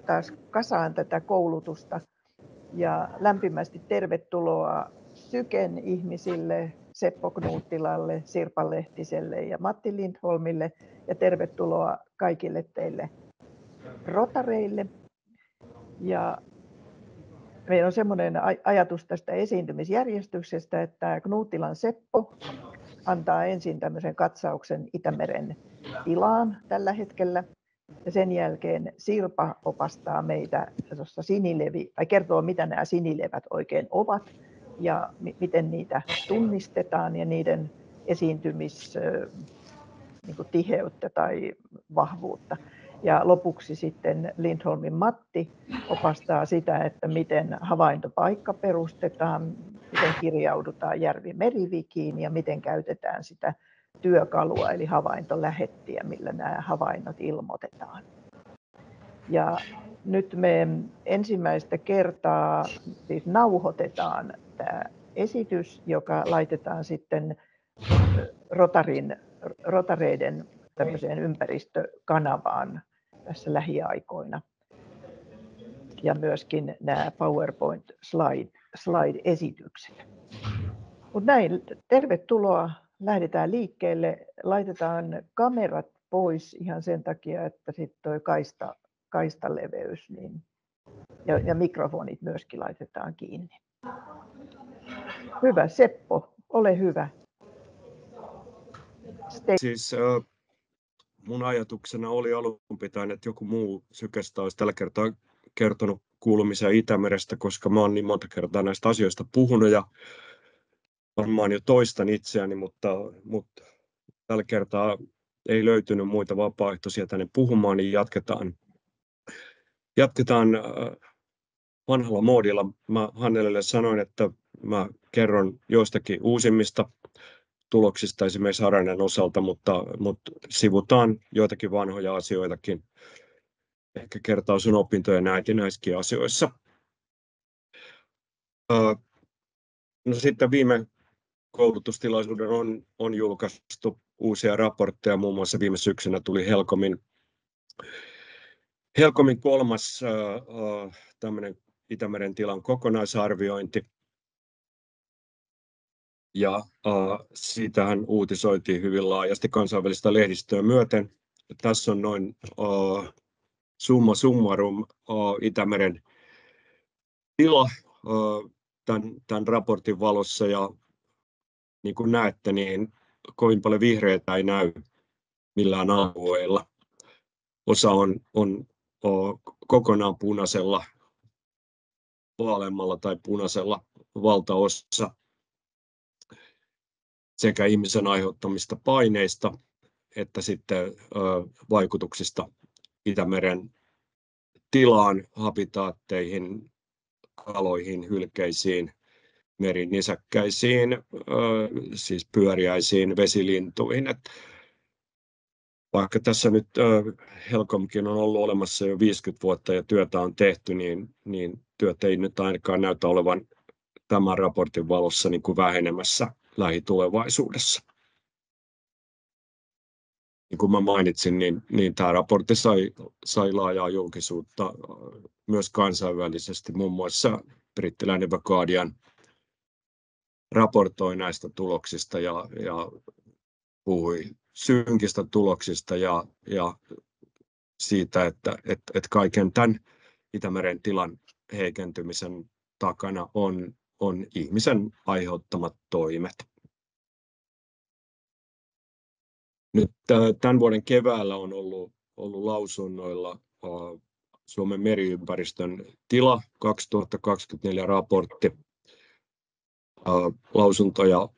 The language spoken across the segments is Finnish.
taas kasaan tätä koulutusta ja lämpimästi tervetuloa Syken ihmisille, Seppo Knuuttilalle, Sirpa Lehtiselle ja Matti Lindholmille ja tervetuloa kaikille teille rotareille. Ja meillä on semmoinen ajatus tästä esiintymisjärjestyksestä, että Knuuttilan Seppo antaa ensin tämmöisen katsauksen Itämeren tilaan tällä hetkellä. Ja sen jälkeen Sirpa opastaa meitä tuossa tai kertoo, mitä nämä sinilevät oikein ovat ja miten niitä tunnistetaan ja niiden esiintymistiheyttä tai vahvuutta. Ja lopuksi sitten Lindholmin Matti opastaa sitä, että miten havaintopaikka perustetaan, miten kirjaudutaan Järvi-Merivikiin ja miten käytetään sitä työkalua eli havaintolähettiä, millä nämä havainnot ilmoitetaan. Ja nyt me ensimmäistä kertaa siis nauhoitetaan tämä esitys, joka laitetaan sitten rotareiden tämmöiseen ympäristökanavaan tässä lähiaikoina. Ja myöskin nämä PowerPoint-slide-esitykset. Mutta näin, tervetuloa. Lähdetään liikkeelle. Laitetaan kamerat pois ihan sen takia, että sitten tuo kaistaleveys ja mikrofonit myöskin laitetaan kiinni. Hyvä, Seppo, ole hyvä. Siis mun ajatuksena oli alun pitäen, että joku muu Sykestä olisi tällä kertaa kertonut kuulumisia Itämerestä, koska mä oon niin monta kertaa näistä asioista puhunut ja varmaan jo toistan itseäni, mutta tällä kertaa ei löytynyt muita vapaaehtoisia tänne puhumaan, niin jatketaan vanhalla moodilla. Mä Hannelelle sanoin, että mä kerron joistakin uusimmista tuloksista esimerkiksi Haranen osalta, mutta sivutaan joitakin vanhoja asioitakin. Ehkä kertaus on opintojen äiti näissäkin asioissa. No sitten viime koulutustilaisuuden on julkaistu uusia raportteja. Muun muassa viime syksynä tuli Helcomin kolmas tämmöinen Itämeren tilan kokonaisarviointi. Ja siitähän uutisoitiin hyvin laajasti kansainvälistä lehdistöä myöten. Tässä on noin summa summarum Itämeren tila tämän raportin valossa. Ja niin kuin näette, niin kovin paljon vihreitä ei näy millään alueella. Osa on kokonaan punaisella, vaaleammalla tai punaisella valtaosa sekä ihmisen aiheuttamista paineista että sitten vaikutuksista Itämeren tilaan, habitaatteihin, kaloihin, hylkeisiin, merinisäkkäisiin, siis pyöriäisiin, vesilintuihin. Vaikka tässä nyt Helcomkin on ollut olemassa jo 50 vuotta ja työtä on tehty, niin työt ei nyt ainakaan näytä olevan tämän raportin valossa niin kuin vähenemässä lähitulevaisuudessa. Niin kuin mä mainitsin, niin tämä raportti sai laajaa julkisuutta myös kansainvälisesti. Muun muassa brittiläinen The Guardian raportoi näistä tuloksista ja puhui synkistä tuloksista ja siitä, että kaiken tämän Itämeren tilan heikentymisen takana on ihmisen aiheuttamat toimet. Nyt tämän vuoden keväällä on ollut lausunnoilla Suomen meriympäristön tila 2024 raportti. Lausuntoja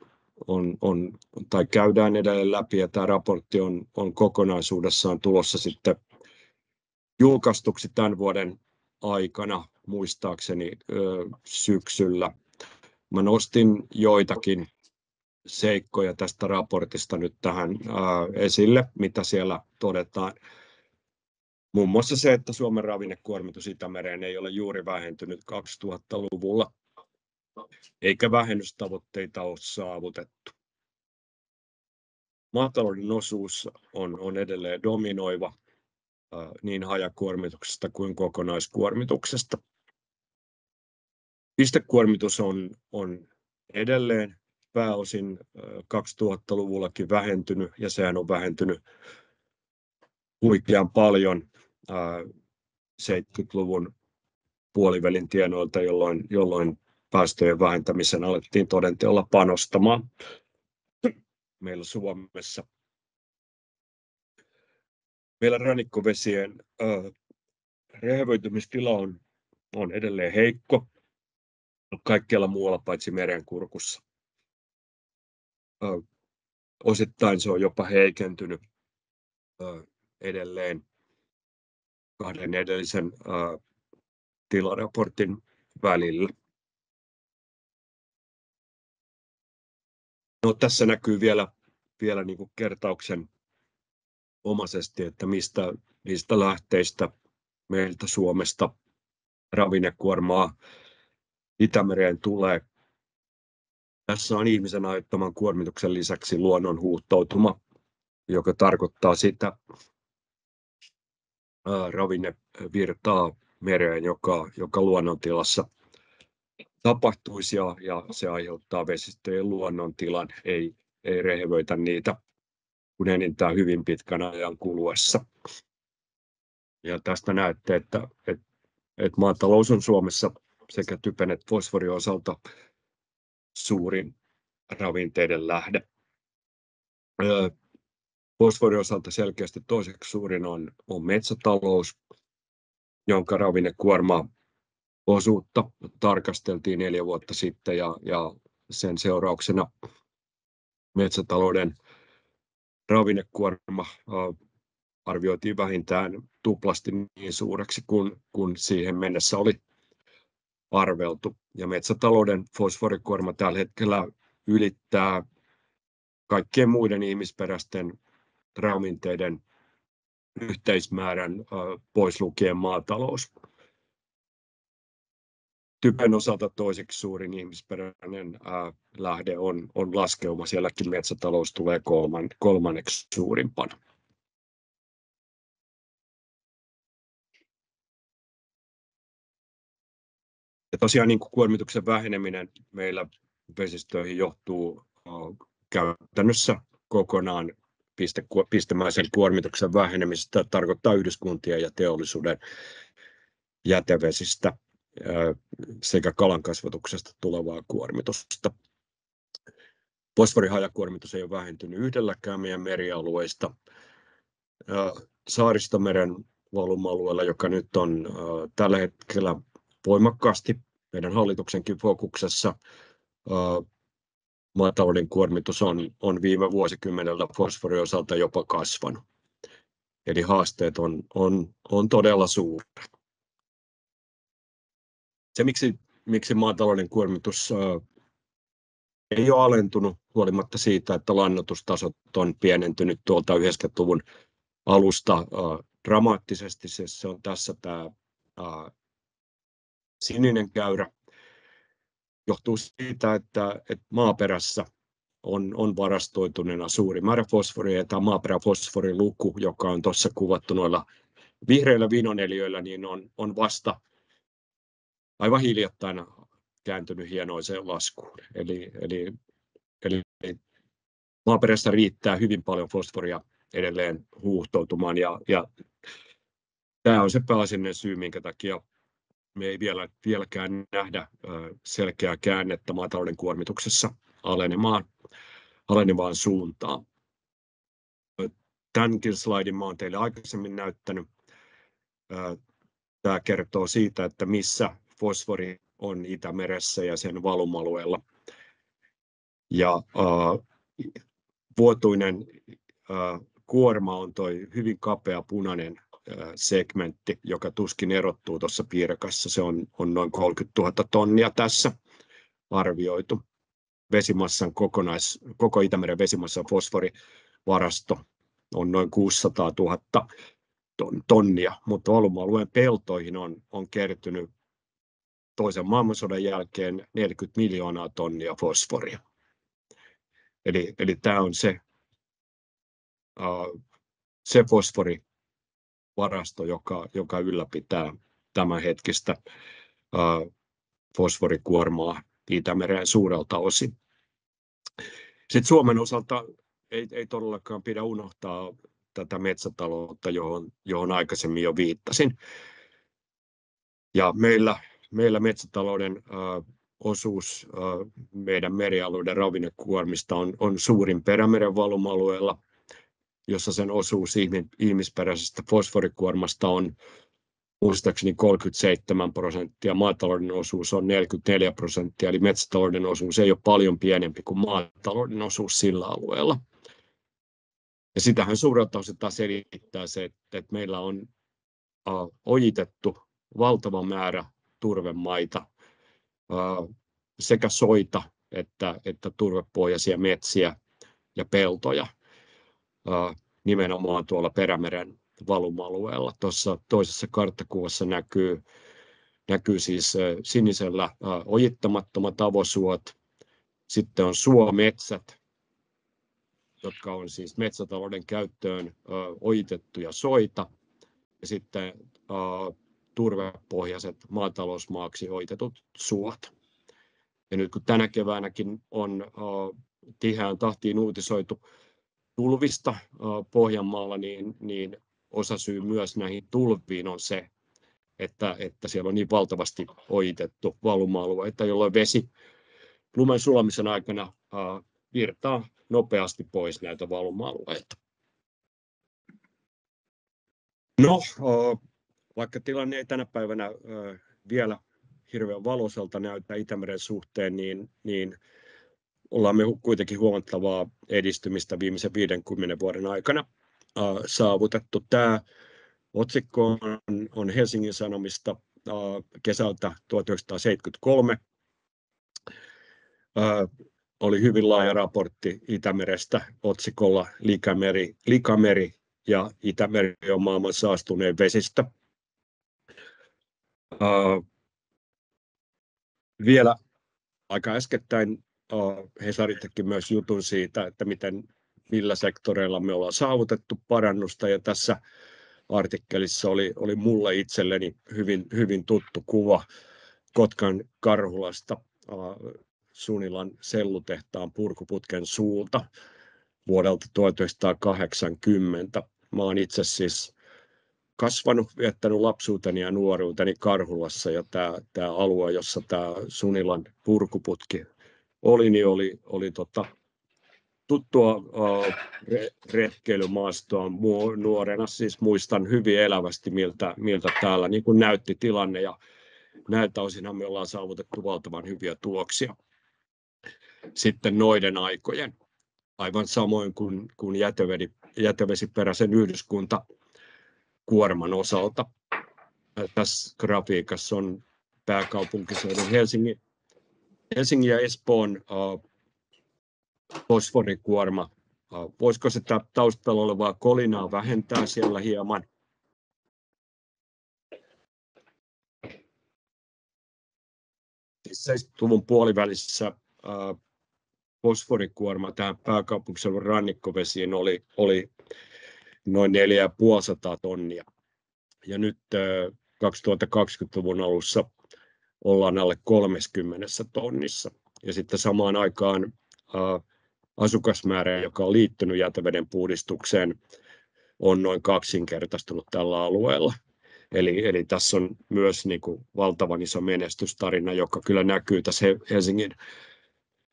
käydään edelleen läpi ja tämä raportti on kokonaisuudessaan tulossa sitten julkaistuksi tämän vuoden aikana, muistaakseni syksyllä. Mä nostin joitakin seikkoja tästä raportista nyt tähän esille, mitä siellä todetaan. Muun muassa se, että Suomen ravinnekuormitus Itämereen ei ole juuri vähentynyt 2000-luvulla, eikä vähennystavoitteita ole saavutettu. Maatalouden osuus on edelleen dominoiva niin hajakuormituksesta kuin kokonaiskuormituksesta. Pistekuormitus on edelleen pääosin 2000-luvullakin vähentynyt, ja sehän on vähentynyt huikean paljon 70-luvun puolivälin tienoilta, jolloin päästöjen vähentämisen alettiin toden teolla panostamaan meillä Suomessa. Meillä rannikkovesien rehevöitymistila on edelleen heikko kaikkialla muualla paitsi merenkurkussa. Osittain se on jopa heikentynyt edelleen kahden edellisen tilaraportin välillä. No, tässä näkyy vielä niin kuin kertauksen omaisesti, että mistä lähteistä meiltä Suomesta ravinnekuormaa Itämereen tulee. Tässä on ihmisen aiheuttaman kuormituksen lisäksi luonnon huuhtoutuma, joka tarkoittaa sitä ravinnevirtaa mereen, joka luonnontilassa tapahtuisi, ja se aiheuttaa vesistöjen luonnontilan, ei rehevöitä niitä kun enintään hyvin pitkän ajan kuluessa. Ja tästä näette, että maatalous on Suomessa sekä typen että fosforin osalta suurin ravinteiden lähde. Fosforin osalta selkeästi toiseksi suurin on metsätalous, jonka ravinnekuorma osuutta tarkasteltiin 4 vuotta sitten, ja sen seurauksena metsätalouden ravinnekuorma arvioitiin vähintään tuplasti niin suureksi kuin siihen mennessä oli arveltu. Ja metsätalouden fosforikuorma tällä hetkellä ylittää kaikkien muiden ihmisperäisten ravinteiden yhteismäärän pois lukien maatalous. Typen osalta toiseksi suurin ihmisperäinen lähde on laskeuma. Sielläkin metsätalous tulee kolmanneksi suurimpana. Ja tosiaan niin kuin kuormituksen väheneminen meillä vesistöihin johtuu käytännössä kokonaan pistemäisen kuormituksen vähenemisestä, tarkoittaa yhdyskuntien ja teollisuuden jätevesistä sekä kalankasvatuksesta tulevaa kuormitusta. Fosforihajakuormitus ei ole vähentynyt yhdelläkään meidän merialueista. Saaristomeren valuma-alueella, joka nyt on tällä hetkellä voimakkaasti meidän hallituksenkin fokuksessa, maatalouden kuormitus on viime vuosikymmenellä fosforin osalta jopa kasvanut. Eli haasteet on todella suuret. Se, miksi maatalouden kuormitus ei ole alentunut huolimatta siitä, että lannoitustasot on pienentynyt tuolta 90-luvun alusta dramaattisesti. Se on tässä tämä sininen johtuu siitä, että maaperässä on varastoituneena suuri määrä fosforia, ja tämä maaperäfosforiluku, joka on tuossa kuvattu noilla vihreillä vinoneliöillä, niin on vasta aivan hiljattain kääntynyt hienoiseen laskuun. Eli maaperässä riittää hyvin paljon fosforia edelleen huuhtoutumaan, ja tämä on se pääasiallinen syy, minkä takia me ei vieläkään nähdä selkeää käännettä maatalouden kuormituksessa alenevaan suuntaan. Tämänkin slaidin mä olen teille aikaisemmin näyttänyt. Tämä kertoo siitä, että missä fosfori on Itämeressä ja sen valuma-alueella. Ja vuotuinen kuorma on tuo hyvin kapea punainen segmentti, joka tuskin erottuu tuossa piirakassa. Se on noin 30 000 tonnia tässä arvioitu. Vesimassan koko Itämeren vesimassan fosforivarasto on noin 600 000 tonnia, mutta valuma-alueen peltoihin on kertynyt toisen maailmansodan jälkeen 40 miljoonaa tonnia fosforia. Eli tämä on se fosfori varasto, joka ylläpitää tämänhetkistä fosforikuormaa Itämereen suurelta osin. Sitten Suomen osalta ei todellakaan pidä unohtaa tätä metsätaloutta, johon aikaisemmin jo viittasin. Ja meillä metsätalouden osuus meidän merialueiden ravinnekuormista on suurin Perämeren valuma-alueella, jossa sen osuus ihmisperäisestä fosforikuormasta on muistaakseni 37%, maatalouden osuus on 44%, eli metsätalouden osuus ei ole paljon pienempi kuin maatalouden osuus sillä alueella. Ja sitähän suurelta osin taas selittää se, että meillä on ojitettu valtava määrä turvemaita, sekä soita että turvepohjaisia metsiä ja peltoja, nimenomaan tuolla Perämeren valuma-alueella. Tuossa toisessa karttakuvassa näkyy siis sinisellä ojittamattomat avosuot, sitten on suometsät, jotka on siis metsätalouden käyttöön ojitettuja soita, ja sitten turvepohjaiset maatalousmaaksi ojitetut suot. Ja nyt kun tänä keväänäkin on tiheään tahtiin uutisoitu tulvista Pohjanmaalla, niin osasyy myös näihin tulviin on se, että siellä on niin valtavasti ojitettu valuma-alueita, jolloin vesi lumen sulamisen aikana virtaa nopeasti pois näitä valuma-alueita. No, vaikka tilanne ei tänä päivänä vielä hirveän valoisalta näytä Itämeren suhteen, niin ollaan me kuitenkin huomattavaa edistymistä viimeisen 50 vuoden aikana saavutettu. Tämä otsikko on Helsingin Sanomista kesältä 1973. Oli hyvin laaja raportti Itämerestä otsikolla Likameri ja Itämeri on maailman saastunein vesistö. Vielä aika äskettäin Hesari teki myös jutun siitä, että millä sektoreilla me ollaan saavutettu parannusta, ja tässä artikkelissa oli mulle itselleni hyvin tuttu kuva Kotkan Karhulasta, Sunilan sellutehtaan purkuputken suulta vuodelta 1980. Mä oon itse siis kasvanut, viettänyt lapsuuteni ja nuoruuteni Karhulassa, ja tämä alue, jossa tämä Sunilan purkuputki oli tuttua retkeilymaastoa nuorena. Siis muistan hyvin elävästi, miltä täällä niin kuin näytti tilanne, ja näiltä osinhan me ollaan saavutettu valtavan hyviä tuloksia sitten noiden aikojen. Aivan samoin kuin jätevesiperäisen yhdyskuntakuorman osalta. Tässä grafiikassa on pääkaupunkiseudun Helsingin ja Espoon fosforikuorma. Voisiko sitä taustalla olevaa kolinaa vähentää siellä hieman? Siis 70-luvun puolivälissä fosforikuorma tähän pääkaupunkiseudun rannikkovesiin oli noin 450 tonnia. Ja nyt 2020-luvun alussa ollaan alle 30 tonnissa. Ja sitten samaan aikaan asukasmäärä, joka on liittynyt jäteveden puhdistukseen, on noin kaksinkertaistunut tällä alueella. Eli tässä on myös niin kuin valtavan iso menestystarina, joka kyllä näkyy tässä Helsingin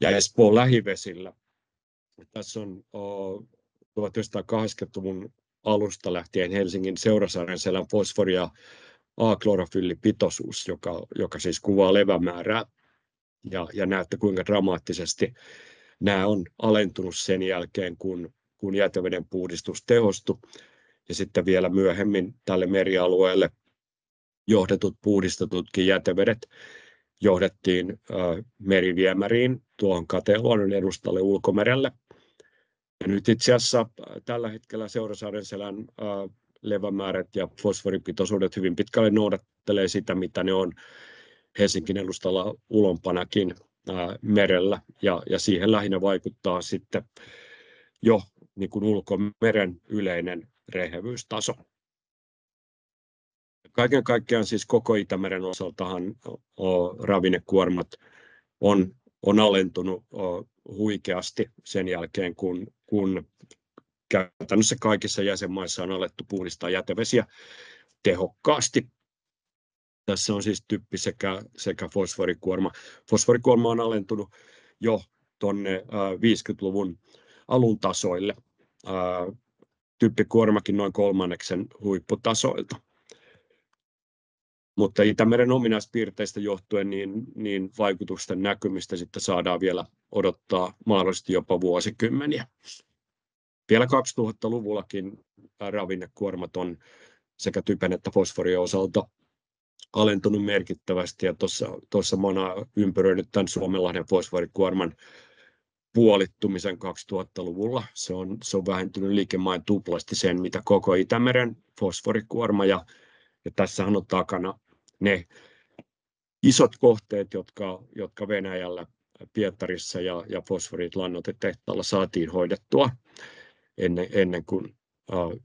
ja Espoon lähivesillä. Tässä on 1980-luvun alusta lähtien Helsingin Seurasaaren fosfori- ja A-klorofyllipitoisuus, joka siis kuvaa levämäärää, ja näette kuinka dramaattisesti nämä on alentunut sen jälkeen, kun jäteveden puhdistus tehostui, ja sitten vielä myöhemmin tälle merialueelle johdetut puhdistetutkin jätevedet johdettiin meriviemäriin tuohon Kateluodon edustalle ulkomerelle. Ja nyt itse asiassa tällä hetkellä Seurasaaren levämäärät ja fosforipitoisuudet hyvin pitkälle noudattelee sitä, mitä ne on Helsingin edustalla ulompanakin merellä, ja siihen lähinnä vaikuttaa sitten jo niin kuin ulkomeren yleinen rehevyystaso. Kaiken kaikkiaan siis koko Itämeren osaltahan ravinnekuormat on alentunut huikeasti sen jälkeen, kun käytännössä kaikissa jäsenmaissa on alettu puhdistaa jätevesiä tehokkaasti. Tässä on siis typpi sekä fosforikuorma. Fosforikuorma on alentunut jo tuonne 50-luvun alun tasoille. Typpikuormakin noin 1/3 huipputasoilta. Mutta Itämeren ominaispiirteistä johtuen niin vaikutusten näkymistä sitten saadaan vielä odottaa mahdollisesti jopa vuosikymmeniä. Vielä 2000-luvullakin ravinnekuormat on sekä typen että fosforin osalta alentunut merkittävästi, ja tuossa mä oon ympäröinyt tämän Suomenlahden fosforikuorman puolittumisen 2000-luvulla. Se on vähentynyt liikemaan tuplasti sen, mitä koko Itämeren fosforikuorma, ja tässähän on takana ne isot kohteet, jotka Venäjällä, Pietarissa ja fosforit lannoitetehtaalla saatiin hoidettua ennen kuin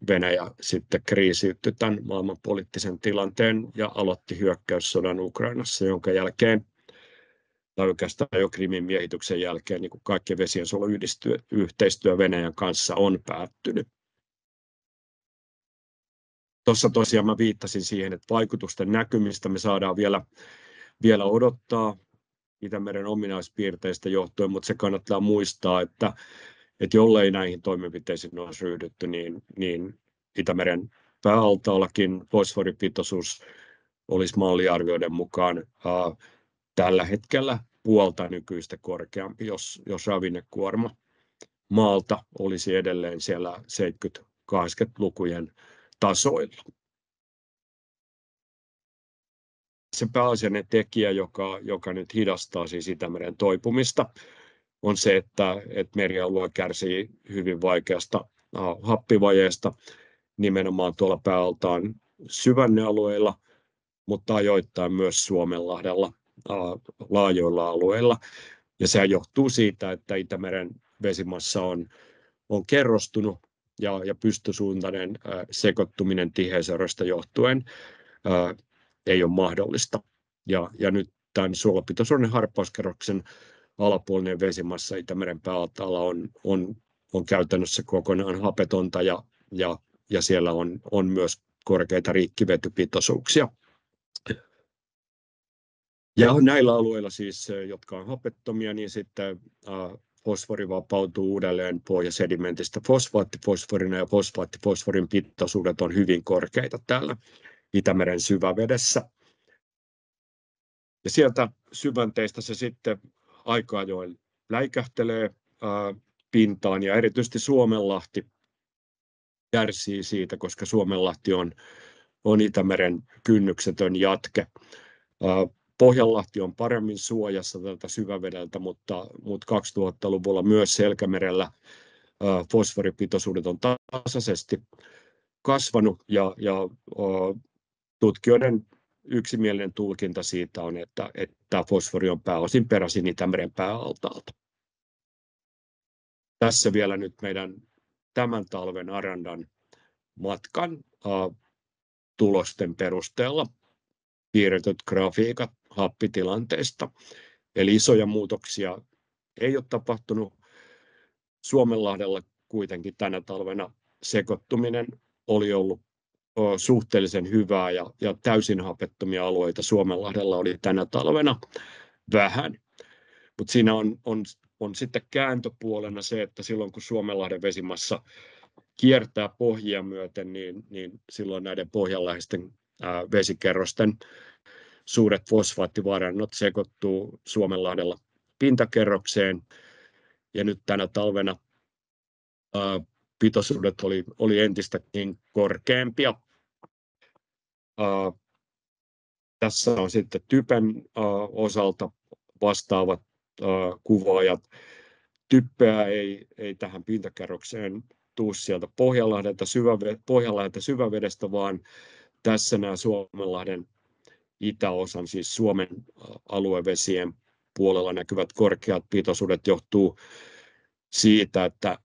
Venäjä sitten kriisiytyi tämän maailmanpoliittisen tilanteen ja aloitti hyökkäyssodan Ukrainassa, jonka jälkeen, tai oikeastaan jo Krimin miehityksen jälkeen, niin kuin kaikki vesiensuojeluyhteistyö Venäjän kanssa on päättynyt. Tuossa tosiaan mä viittasin siihen, että vaikutusten näkymistä me saadaan vielä odottaa Itämeren ominaispiirteistä johtuen, mutta se kannattaa muistaa, että jollei näihin toimenpiteisiin olisi ryhdytty, niin Itämeren pääaltaallakin fosforipitoisuus olisi malliarvioiden mukaan tällä hetkellä puolta nykyistä korkeampi, jos ravinnekuorma maalta olisi edelleen siellä 70-80-lukujen tasoilla. Se pääasiallinen tekijä, joka nyt hidastaa siis Itämeren toipumista, on se, että merialue kärsii hyvin vaikeasta happivajeesta nimenomaan tuolla pääaltaan syvännealueilla, mutta ajoittain myös Suomenlahdella laajoilla alueilla. Ja se johtuu siitä, että Itämeren vesimassa on kerrostunut ja pystysuuntainen sekoittuminen tiheyseroista johtuen ei ole mahdollista. Ja nyt tämän suolapitoisuuden harppauskerroksen alapuolinen vesimassa Itämeren pääaltaalla on käytännössä kokonaan hapetonta ja siellä on myös korkeita rikkivetypitoisuuksia. Ja näillä alueilla siis, jotka on hapettomia, niin sitten fosfori vapautuu uudelleen pohjasedimentistä fosfaattifosforina, ja fosfaattifosforin pitoisuudet on hyvin korkeita täällä Itämeren syvävedessä. Ja sieltä syvänteistä se sitten aika ajoin läikähtelee pintaan, ja erityisesti Suomenlahti kärsii siitä, koska Suomenlahti on Itämeren kynnyksetön jatke. Pohjanlahti on paremmin suojassa tältä syvävedeltä, mutta 2000-luvulla myös Selkämerellä fosforipitoisuudet on tasaisesti kasvanut, ja tutkijoiden yksimielinen tulkinta siitä on, että fosfori on pääosin peräisin Itämeren pääaltaalta. Tässä vielä nyt meidän tämän talven Arandan matkan tulosten perusteella piirretyt grafiikat happitilanteesta. Eli isoja muutoksia ei ole tapahtunut. Suomenlahdella kuitenkin tänä talvena sekoittuminen oli ollut suhteellisen hyvää, ja täysin hapettomia alueita Suomenlahdella oli tänä talvena vähän. Mutta siinä on sitten kääntöpuolena se, että silloin kun Suomenlahden vesimassa kiertää pohjia myöten, niin silloin näiden pohjanläheisten vesikerrosten suuret fosfaattivarannot sekoittuu Suomenlahdella pintakerrokseen, ja nyt tänä talvena pitoisuudet oli entistäkin korkeampia. Tässä on sitten typen osalta vastaavat kuvaajat. Typpeä ei tähän pintakerrokseen tule sieltä Pohjanlahdelta syvävedestä, vaan tässä nämä Suomenlahden itäosan, siis Suomen aluevesien puolella näkyvät korkeat pitoisuudet johtuu siitä, että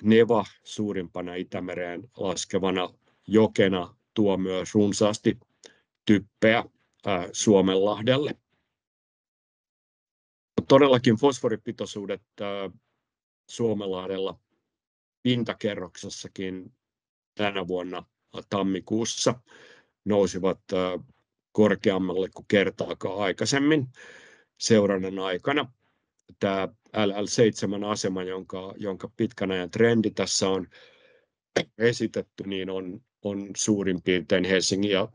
Neva suurimpana Itämereen laskevana jokena tuo myös runsaasti typpeä Suomenlahdelle. Todellakin fosforipitoisuudet Suomenlahdella pintakerroksessakin tänä vuonna tammikuussa nousivat korkeammalle kuin kertaakaan aikaisemmin seurannan aikana. Tämä LL7-asema, jonka pitkän ajan trendi tässä on esitetty, niin on suurin piirtein Helsingin ja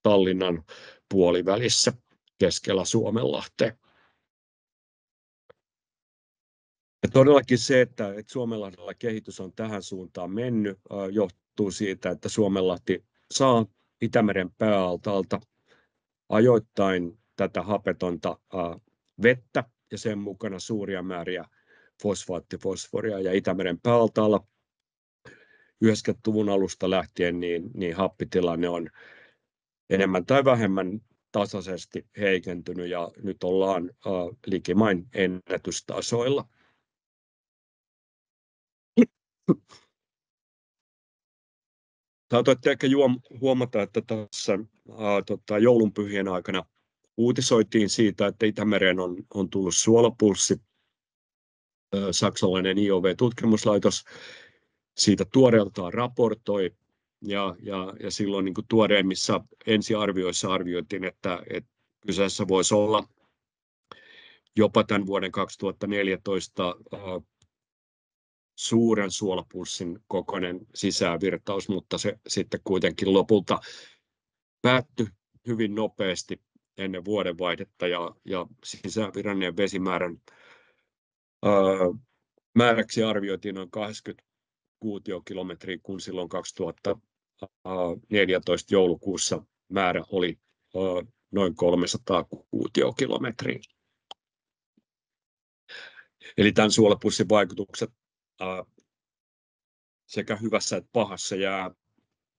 Tallinnan puolivälissä keskellä Suomenlahtea. Ja todellakin se, että Suomenlahdella kehitys on tähän suuntaan mennyt, johtuu siitä, että Suomenlahti saa Itämeren pääaltaalta ajoittain tätä hapetonta vettä ja sen mukana suuria määriä fosfaattifosforia. Ja Itämeren pääaltaalla 90-luvun alusta lähtien niin happitilanne on enemmän tai vähemmän tasaisesti heikentynyt ja nyt ollaan likimain ennätystasoilla. Saatoitte ehkä huomata, että tässä joulunpyhien aikana uutisoitiin siitä, että Itämereen on tullut suolapulssi. Saksalainen IOV-tutkimuslaitos siitä tuoreeltaan raportoi ja silloin niin kuin tuoreimmissa ensiarvioissa arvioitiin, että kyseessä voisi olla jopa tämän vuoden 2014 suuren suolapulssin kokoinen sisäänvirtaus, mutta se sitten kuitenkin lopulta päättyi hyvin nopeasti ennen vuodenvaihdetta ja sisäänvirranneen vesimäärän määräksi arvioitiin noin 80 kuutiokilometriä, kun silloin 2014 joulukuussa määrä oli noin 300 kuutiokilometriä. Eli tämän suolapulssin vaikutukset sekä hyvässä että pahassa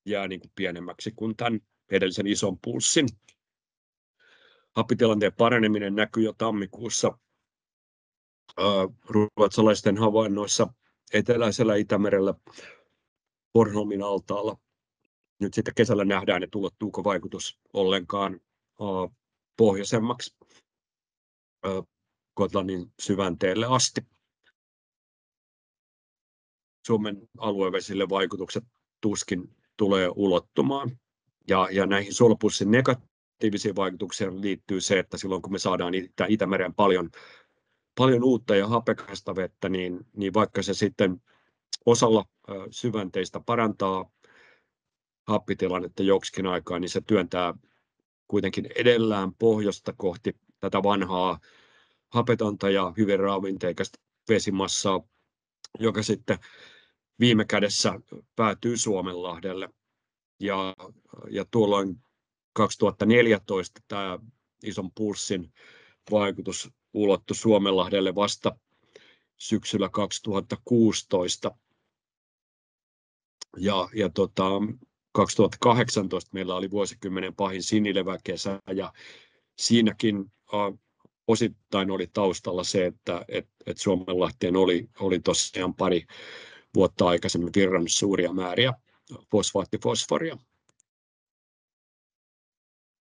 jää niin kuin pienemmäksi kuin tämän edellisen ison pulssin. Happitilanteen paraneminen näkyy jo tammikuussa ruotsalaisten havainnoissa eteläisellä Itämerellä Bornholmin altaalla. Nyt sitten kesällä nähdään, että ulottuuko vaikutus ollenkaan pohjoisemmaksi Gotlannin syvänteelle asti. Suomen aluevesille vaikutukset tuskin tulee ulottumaan. Ja näihin suolapulssin negatiivisiin vaikutuksiin liittyy se, että silloin kun me saadaan Itämereen paljon uutta ja hapekasta vettä, niin vaikka se sitten osalla syvänteistä parantaa happitilannetta joksikin aikaa, niin se työntää kuitenkin edellään pohjoista kohti tätä vanhaa hapetonta ja hyvin raavinteikästä vesimassaa, joka sitten viime kädessä päätyy Suomenlahdelle. Ja tuolloin 2014 tämä ison pulssin vaikutus ulottui Suomenlahdelle vasta syksyllä 2016. Ja 2018 meillä oli vuosikymmenen pahin sinileväkesä ja siinäkin osittain oli taustalla se, että Suomenlahteen oli tosiaan pari vuotta aikaisemmin virrannut suuria määriä fosfaattifosforia.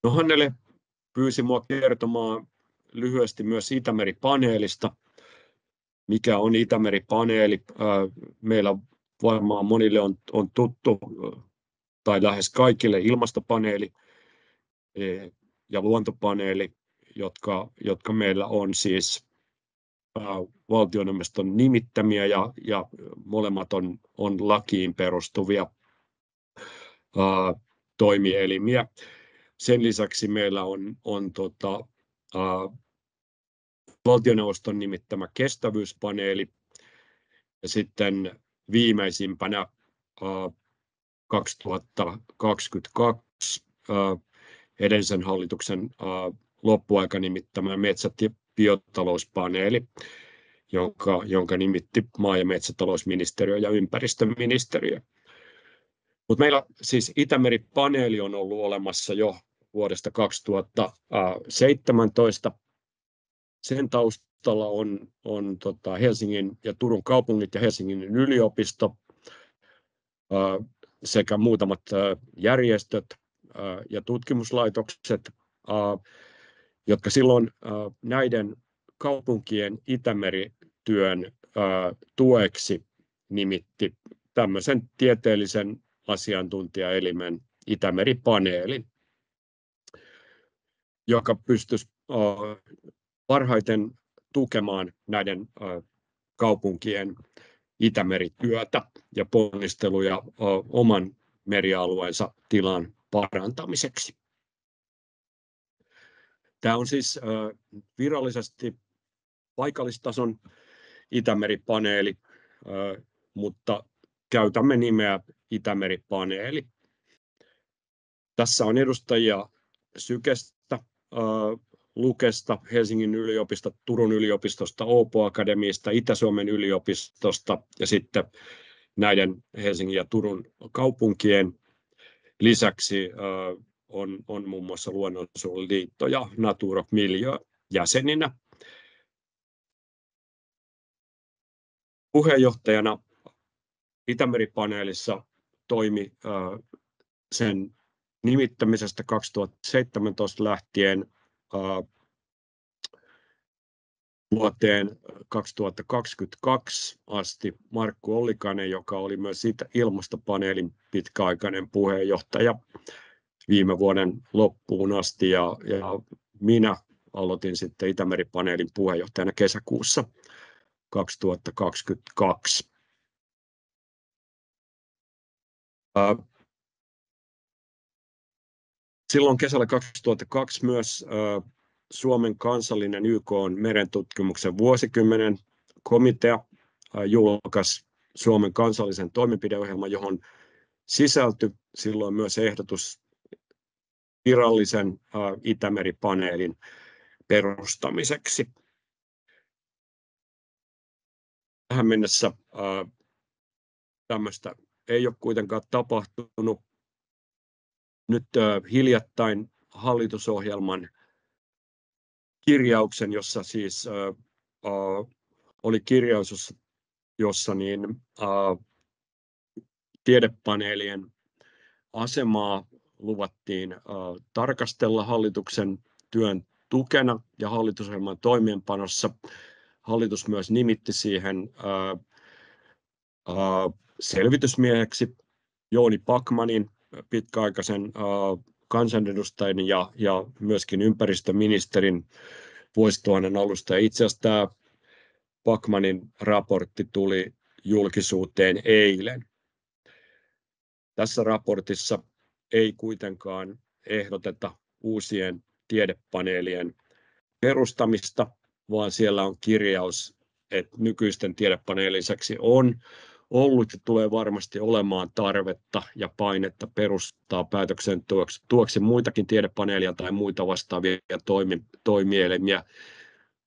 No Hannele pyysi minua kertomaan lyhyesti myös Itämeri-paneelista. Mikä on Itämeri-paneeli? Meillä varmaan monille on tuttu, tai lähes kaikille, ilmastopaneeli ja luontopaneeli, jotka meillä on siis valtioneuvoston nimittämiä ja molemmat on lakiin perustuvia toimielimiä. Sen lisäksi meillä on valtioneuvoston nimittämä kestävyyspaneeli ja sitten viimeisimpänä 2022 edellisen hallituksen loppuaika nimittämä metsät- ja biotalouspaneeli, jonka nimitti maa- ja metsätalousministeriö ja ympäristöministeriö. Mutta meillä siis Itämeri-paneeli on ollut olemassa jo vuodesta 2017. Sen taustalla on Helsingin ja Turun kaupungit ja Helsingin yliopisto sekä muutamat järjestöt, ja tutkimuslaitokset, jotka silloin näiden kaupunkien Itämeri-työn tueksi nimitti tämmöisen tieteellisen asiantuntijaelimen Itämeri-paneelin, joka pystyisi parhaiten tukemaan näiden kaupunkien Itämeri-työtä ja ponnisteluja oman merialueensa tilan parantamiseksi. Tämä on siis virallisesti paikallistason Itämeri-paneeli, mutta käytämme nimeä Itämeri-paneeli. Tässä on edustajia Sykestä, Lukesta, Helsingin yliopistosta, Turun yliopistosta, Åbo Akademiasta, Itä-Suomen yliopistosta ja sitten näiden Helsingin ja Turun kaupunkien lisäksi on muun muassa Luonnonsuojeluliitto ja Natura Milieu jäseninä. Puheenjohtajana Itämeri-paneelissa toimi sen nimittämisestä 2017 lähtien vuoteen 2022 asti Markku Ollikainen, joka oli myös ilmastopaneelin pitkäaikainen puheenjohtaja viime vuoden loppuun asti, ja minä aloitin sitten Itämeri-paneelin puheenjohtajana kesäkuussa 2022. Silloin kesällä 2002 myös Suomen kansallinen YK:n merentutkimuksen vuosikymmenen komitea julkaisi Suomen kansallisen toimenpideohjelman, johon sisältyi silloin myös ehdotus virallisen Itämeri-paneelin perustamiseksi. Tähän mennessä tämmöistä ei ole kuitenkaan tapahtunut. Nyt hiljattain hallitusohjelman kirjauksen, jossa siis oli kirjaus, jossa tiedepaneelien asemaa luvattiin tarkastella hallituksen työn tukena ja hallitusohjelman toimeenpanossa. Hallitus myös nimitti siihen selvitysmieheksi Jouni Backmanin, pitkäaikaisen kansanedustajan ja myöskin ympäristöministerin vuosituhannen alusta. Ja itse asiassa tämä Backmanin raportti tuli julkisuuteen eilen. Tässä raportissa ei kuitenkaan ehdoteta uusien tiedepaneelien perustamista, vaan siellä on kirjaus, että nykyisten tiedepaneelien lisäksi on ollut ja tulee varmasti olemaan tarvetta ja painetta perustaa päätöksenteoksi muitakin tiedepaneelia tai muita vastaavia toimielimiä.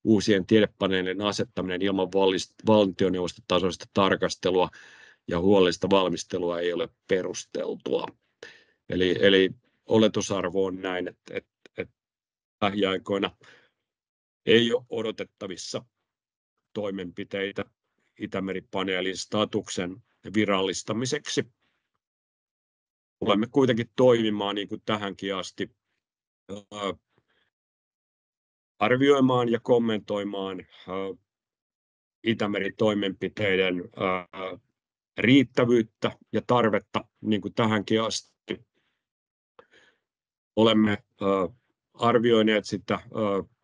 Uusien tiedepaneelien asettaminen ilman valtioneuvostotasoista tarkastelua ja huolellista valmistelua ei ole perusteltua. Eli oletusarvo on näin, että lähiaikoina ei ole odotettavissa toimenpiteitä Itämeri-paneelin statuksen virallistamiseksi. Olemme kuitenkin toimimaan niin kuin tähänkin asti, arvioimaan ja kommentoimaan Itämeri-toimenpiteiden riittävyyttä ja tarvetta niin kuin tähänkin asti. Olemme arvioineet sitä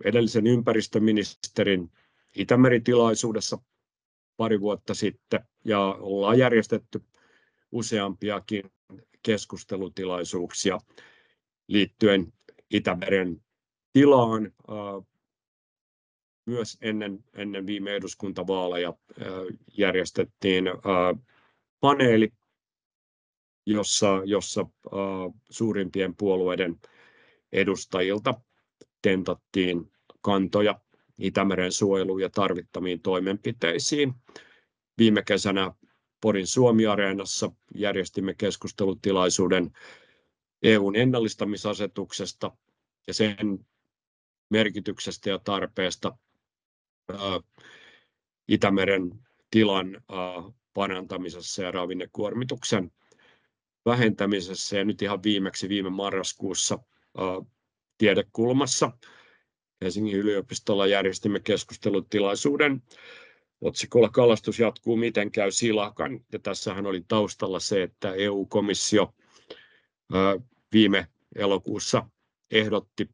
edellisen ympäristöministerin Itämeri-tilaisuudessa pari vuotta sitten ja ollaan järjestetty useampiakin keskustelutilaisuuksia liittyen Itämeren tilaan. Myös ennen viime eduskuntavaaleja järjestettiin paneeli, jossa suurimpien puolueiden edustajilta tentattiin kantoja Itämeren suojeluun ja tarvittaviin toimenpiteisiin. Viime kesänä Porin Suomi-areenassa järjestimme keskustelutilaisuuden EU:n ennallistamisasetuksesta ja sen merkityksestä ja tarpeesta Itämeren tilan parantamisessa ja ravinnekuormituksen vähentämisessä. Ja nyt ihan viimeksi viime marraskuussa Tiedekulmassa Helsingin yliopistolla järjestimme keskustelutilaisuuden otsikolla "Kalastus jatkuu, miten käy silakan?". Ja tässähän oli taustalla se, että EU-komissio viime elokuussa ehdotti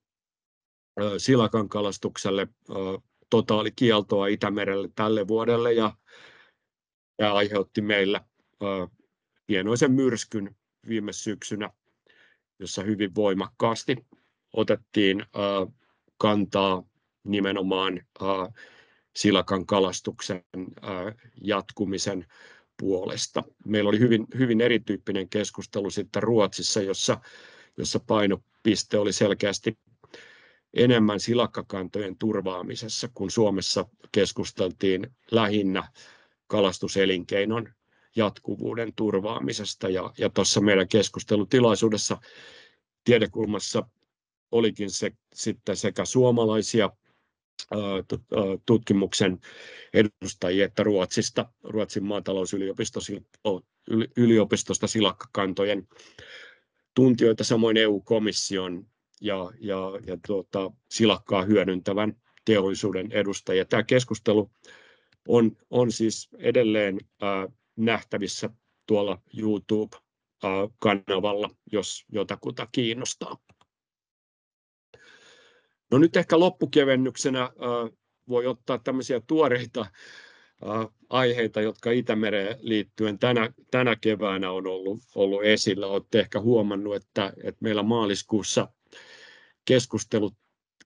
silakan kalastukselle totaalikieltoa Itämerelle tälle vuodelle, ja tämä aiheutti meillä hienoisen myrskyn viime syksynä, jossa hyvin voimakkaasti otettiin kantaa nimenomaan silakan kalastuksen jatkumisen puolesta. Meillä oli hyvin erityyppinen keskustelu sitten Ruotsissa, jossa painopiste oli selkeästi enemmän silakkakantojen turvaamisessa, kun Suomessa keskusteltiin lähinnä kalastuselinkeinon jatkuvuuden turvaamisesta. Ja tuossa meidän keskustelutilaisuudessa Tiedekulmassa olikin sitten sekä suomalaisia tutkimuksen edustajia että Ruotsin maatalousyliopistosta silakkakantojen tuntijoita, samoin EU-komission ja silakkaa hyödyntävän teollisuuden edustajia. Tämä keskustelu on siis edelleen nähtävissä tuolla YouTube-kanavalla, jos jotakuta kiinnostaa. No nyt ehkä loppukevennyksenä voi ottaa tämmöisiä tuoreita aiheita, jotka Itämereen liittyen tänä keväänä on ollut esillä. Olette ehkä huomannut, että meillä maaliskuussa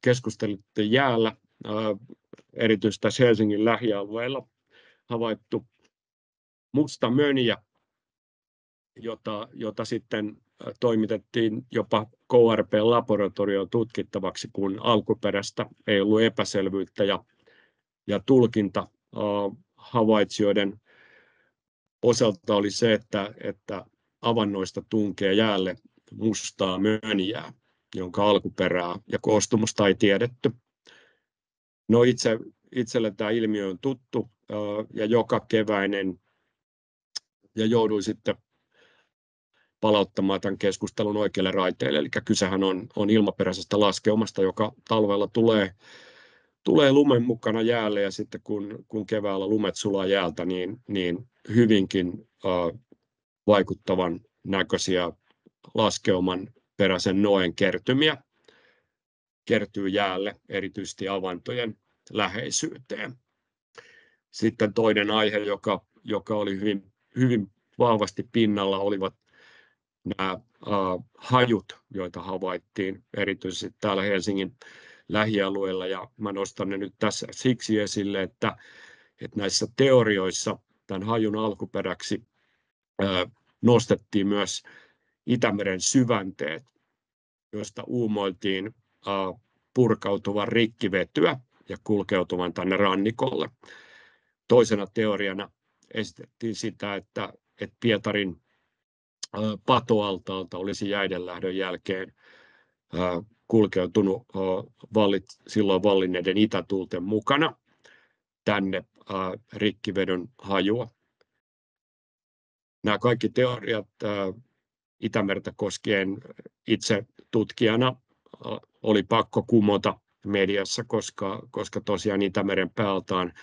keskustelitte jäällä, erityisesti tässä Helsingin lähialueilla havaittu musta mönjä, jota sitten toimitettiin jopa KRP-laboratorioon tutkittavaksi, kun alkuperästä ei ollut epäselvyyttä, ja tulkinta havaitsijoiden osalta oli se, että avannoista tunkee jäälle mustaa mönjää, jonka alkuperää ja koostumusta ei tiedetty. No itselle tämä ilmiö on tuttu ja joka keväinen, ja jouduin sitten palauttamaan tämän keskustelun oikealle raiteelle. Eli kysehän on ilmaperäisestä laskeumasta, joka talvella tulee lumen mukana jäälle, ja sitten kun keväällä lumet sulaa jäältä, niin hyvinkin vaikuttavan näköisiä laskeuman peräisen noen kertymiä kertyy jäälle, erityisesti avantojen läheisyyteen. Sitten toinen aihe, joka oli hyvin vahvasti pinnalla, olivat nämä hajut, joita havaittiin erityisesti täällä Helsingin lähialueella, ja mä nostan ne nyt tässä siksi esille, että näissä teorioissa tämän hajun alkuperäksi nostettiin myös Itämeren syvänteet, joista uumoiltiin purkautuvan rikkivetyä ja kulkeutuvan tänne rannikolle. Toisena teoriana esitettiin sitä, että Pietarin patoaltaalta olisi jäidenlähdön jälkeen kulkeutunut silloin vallinneiden itätuulten mukana tänne rikkivedyn hajua. Nämä kaikki teoriat Itämerta koskien itse tutkijana oli pakko kumota mediassa, koska tosiaan Itämeren päältaan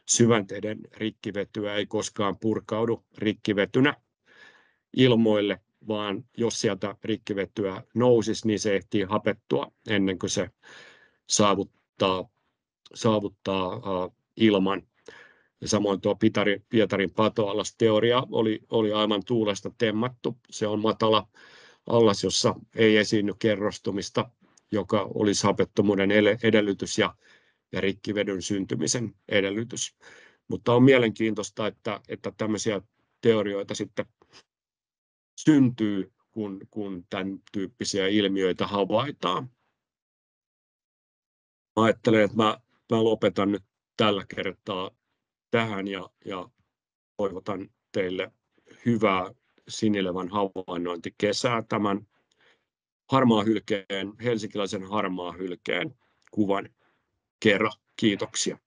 syvänteiden rikkivetyä ei koskaan purkaudu rikkivetynä ilmoille, vaan jos sieltä rikkivetyä nousisi, niin se ehtii hapettua ennen kuin se saavuttaa ilman. Ja samoin tuo Pietarin patoallasteoria oli aivan tuulesta temmattu. Se on matala allas, jossa ei esiinny kerrostumista, joka olisi hapettomuuden edellytys ja rikkivedyn syntymisen edellytys. Mutta on mielenkiintoista, että tämmöisiä teorioita sitten syntyy, kun tämän tyyppisiä ilmiöitä havaitaan. Ajattelen, että mä lopetan nyt tällä kertaa tähän ja toivotan teille hyvää sinilevän havainnointikesää tämän helsinkiläisen harmaahylkeen kuvan kerran. Kiitoksia.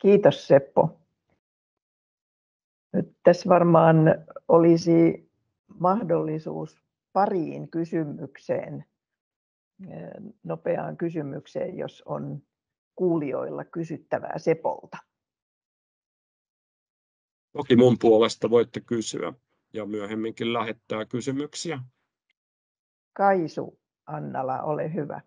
Kiitos Seppo. Nyt tässä varmaan olisi mahdollisuus pariin kysymykseen, nopeaan kysymykseen, jos on kuulijoilla kysyttävää Sepolta. Toki mun puolesta voitte kysyä ja myöhemminkin lähettää kysymyksiä. Kaisu Annala, ole hyvä.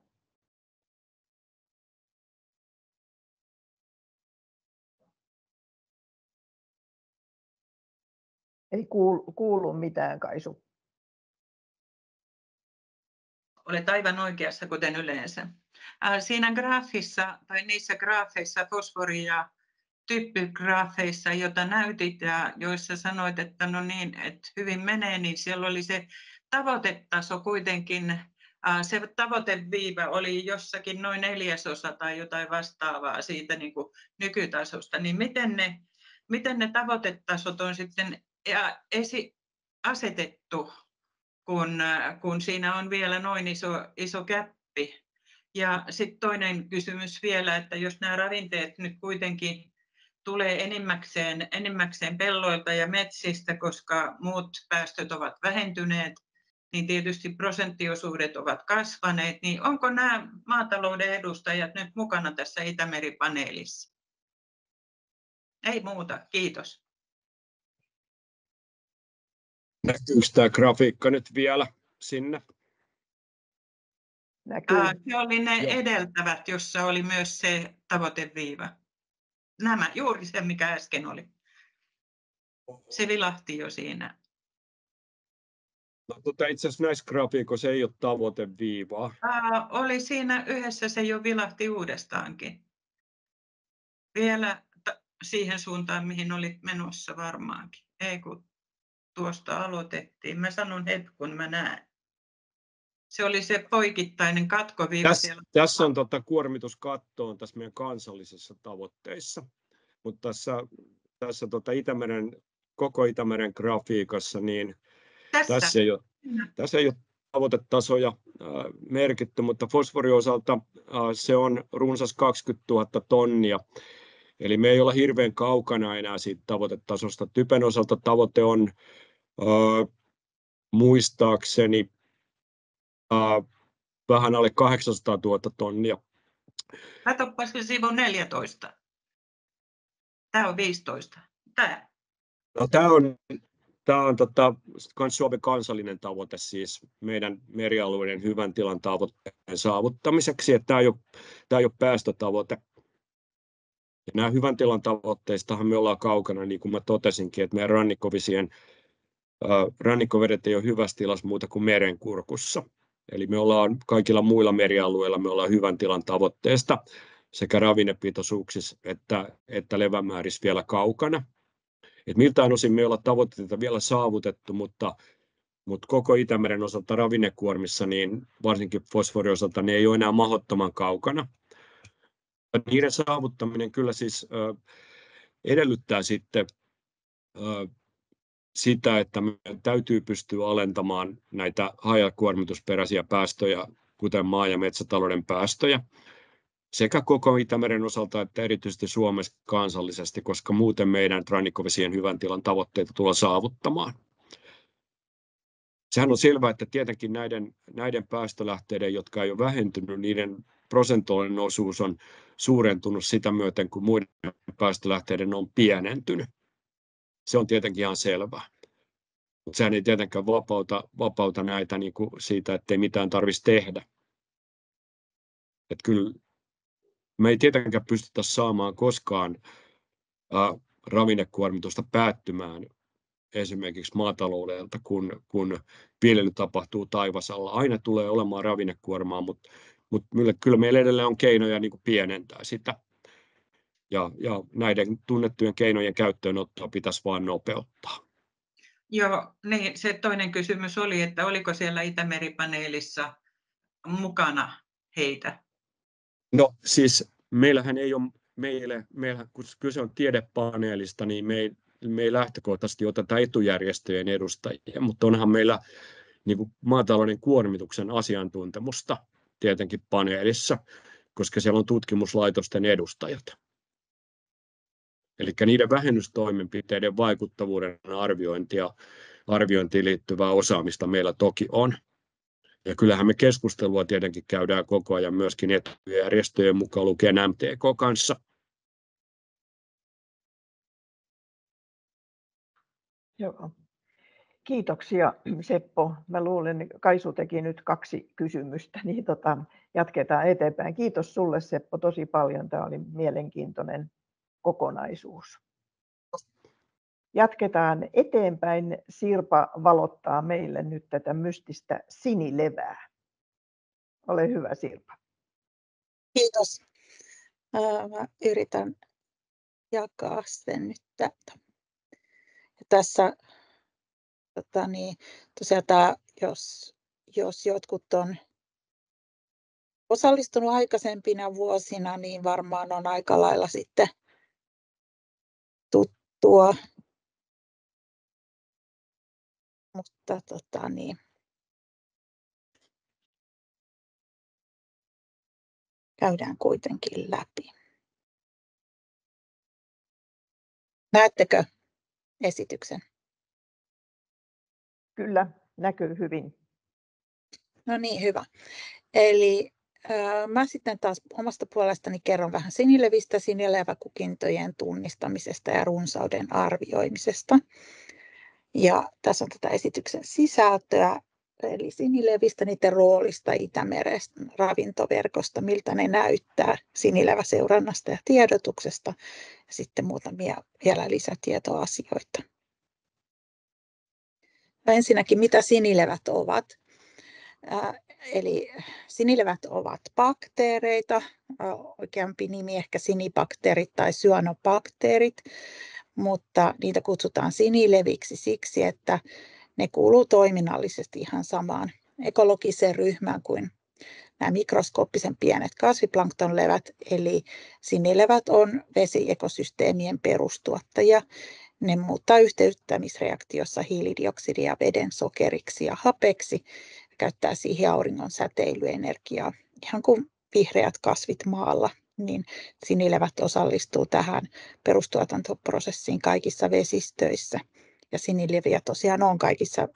Ei kuulu mitään, Kaisu. Olet aivan oikeassa, kuten yleensä. Siinä graafissa tai niissä graafeissa, fosfori- ja typpygraafeissa, joita näytit ja joissa sanoit, että no niin, että hyvin menee, niin siellä oli se tavoitetaso kuitenkin, se tavoiteviiva oli jossakin noin 1/4 tai jotain vastaavaa siitä niin kuin nykytasosta. Niin miten ne tavoitetasot on sitten asetettu, kun siinä on vielä noin iso gäppi? Ja sitten toinen kysymys vielä, että jos nämä ravinteet nyt kuitenkin tulee enimmäkseen pelloilta ja metsistä, koska muut päästöt ovat vähentyneet, niin tietysti prosenttiosuudet ovat kasvaneet. Niin onko nämä maatalouden edustajat nyt mukana tässä Itämeri-paneelissa? Ei muuta, kiitos. Näkyykö tämä grafiikka nyt vielä sinne? Näkyy. Se oli ne edeltävät, jossa oli myös se tavoiteviiva. Nämä, juuri se, mikä äsken oli. Se vilahti jo siinä. No, itse asiassa näissä grafiikoissa ei ole tavoiteviivaa. Oli siinä yhdessä, se jo vilahti uudestaankin. Vielä siihen suuntaan, mihin olit menossa varmaankin. Ei kun tuosta aloitettiin. Mä sanon hetki, kun mä näen. Se oli se poikittainen katkoviiva siellä. Tässä on kuormituskatto on tässä meidän kansallisissa tavoitteissa, mutta tässä koko Itämeren grafiikassa, niin tässä ei ole tavoitetasoja merkitty, mutta fosforin osalta se on runsas 20 000 tonnia. Eli me ei olla hirveän kaukana enää siitä tavoitetasosta. Typen osalta tavoite on muistaakseni vähän alle 800 000 tonnia. Katsopas sivu 14. Tämä on 15. Tämä. No, tämä on Suomen kansallinen tavoite, siis meidän merialueiden hyvän tilan tavoitteen saavuttamiseksi. Että tämä ei ole päästötavoite. Ja nämä hyvän tilan tavoitteistahan me ollaan kaukana, niin kuin mä totesinkin, että meidän rannikkovedet ei ole hyvässä tilassa muuta kuin merenkurkussa. Eli me ollaan kaikilla muilla merialueilla me ollaan hyvän tilan tavoitteesta sekä ravinnepitoisuuksissa että levämäärissä vielä kaukana. Et miltään osin me ei olla tavoitteita vielä saavutettu, mutta koko Itämeren osalta ravinnekuormissa, niin varsinkin fosforin osalta, ne ei ole enää mahdottoman kaukana. Niiden saavuttaminen kyllä siis edellyttää sitten sitä, että meidän täytyy pystyä alentamaan näitä hajakuormitusperäisiä päästöjä, kuten maa- ja metsätalouden päästöjä, sekä koko Itämeren osalta että erityisesti Suomessa kansallisesti, koska muuten meidän rannikkovesien hyvän tilan tavoitteita tullaan saavuttamaan. Sehän on selvää, että tietenkin näiden päästölähteiden, jotka ei ole vähentynyt, niiden prosentuaalinen osuus on suurentunut sitä myöten, kun muiden päästölähteiden on pienentynyt. Se on tietenkin ihan selvää. Mutta sehän ei tietenkään vapauta näitä niin kuin siitä, ettei mitään tarvitsisi tehdä. Että kyllä me ei tietenkään pystytä saamaan koskaan ravinnekuormitusta päättymään esimerkiksi maataloudelta, kun viljely tapahtuu taivasalla. Aina tulee olemaan ravinnekuormaa, mutta kyllä meillä edelleen on keinoja niin kuin pienentää sitä. Ja näiden tunnettujen keinojen käyttöönottoa pitäisi vain nopeuttaa. Joo, niin se toinen kysymys oli, että oliko siellä Itämeri-paneelissa mukana heitä? No siis meillähän ei ole, kun kyse on tiedepaneelista, niin me ei lähtökohtaisesti oteta etujärjestöjen edustajia, mutta onhan meillä niin kuin maatalouden kuormituksen asiantuntemusta tietenkin paneelissa, koska siellä on tutkimuslaitosten edustajat. Eli niiden vähennystoimenpiteiden vaikuttavuuden arviointia arviointiin liittyvää osaamista meillä toki on. Ja kyllähän me keskustelua tietenkin käydään koko ajan myöskin etujärjestöjen mukaan lukien MTK kanssa. Joo. Kiitoksia Seppo. Mä luulen, että Kaisu teki nyt 2 kysymystä, niin jatketaan eteenpäin. Kiitos sulle Seppo tosi paljon. Tämä oli mielenkiintoinen kokonaisuus. Jatketaan eteenpäin. Sirpa valottaa meille nyt tätä mystistä sinilevää. Ole hyvä Sirpa. Kiitos. Mä yritän jakaa sen nyt täältä. Ja tässä tosiaan tämä, jos jotkut on osallistunut aikaisempina vuosina, niin varmaan on aika lailla sitten tuttua. Mutta käydään kuitenkin läpi. Näettekö esityksen? Kyllä, näkyy hyvin. No niin, hyvä. Eli mä sitten taas omasta puolestani kerron vähän sinilevistä, sinileväkukintojen tunnistamisesta ja runsauden arvioimisesta. Ja tässä on tätä esityksen sisältöä, eli sinilevistä, niiden roolista Itämeren ravintoverkosta, miltä ne näyttää sinileväseurannasta ja tiedotuksesta, ja sitten muutamia vielä lisätietoasioita. No ensinnäkin, mitä sinilevät ovat? Eli sinilevät ovat bakteereita, oikeampi nimi ehkä sinibakteerit tai syanobakteerit, mutta niitä kutsutaan sinileviksi siksi, että ne kuuluu toiminnallisesti ihan samaan ekologiseen ryhmään kuin nämä mikroskooppisen pienet kasviplanktonlevät, eli sinilevät on vesiekosysteemien perustuottajia. Ne muuttaa yhteyttämisreaktiossa hiilidioksidia veden sokeriksi ja hapeksi ja käyttää siihen auringon säteilyenergiaa. Ihan kuin vihreät kasvit maalla, niin sinilevät osallistuu tähän perustuotantoprosessiin kaikissa vesistöissä. Ja sinileviä tosiaan on kaikissa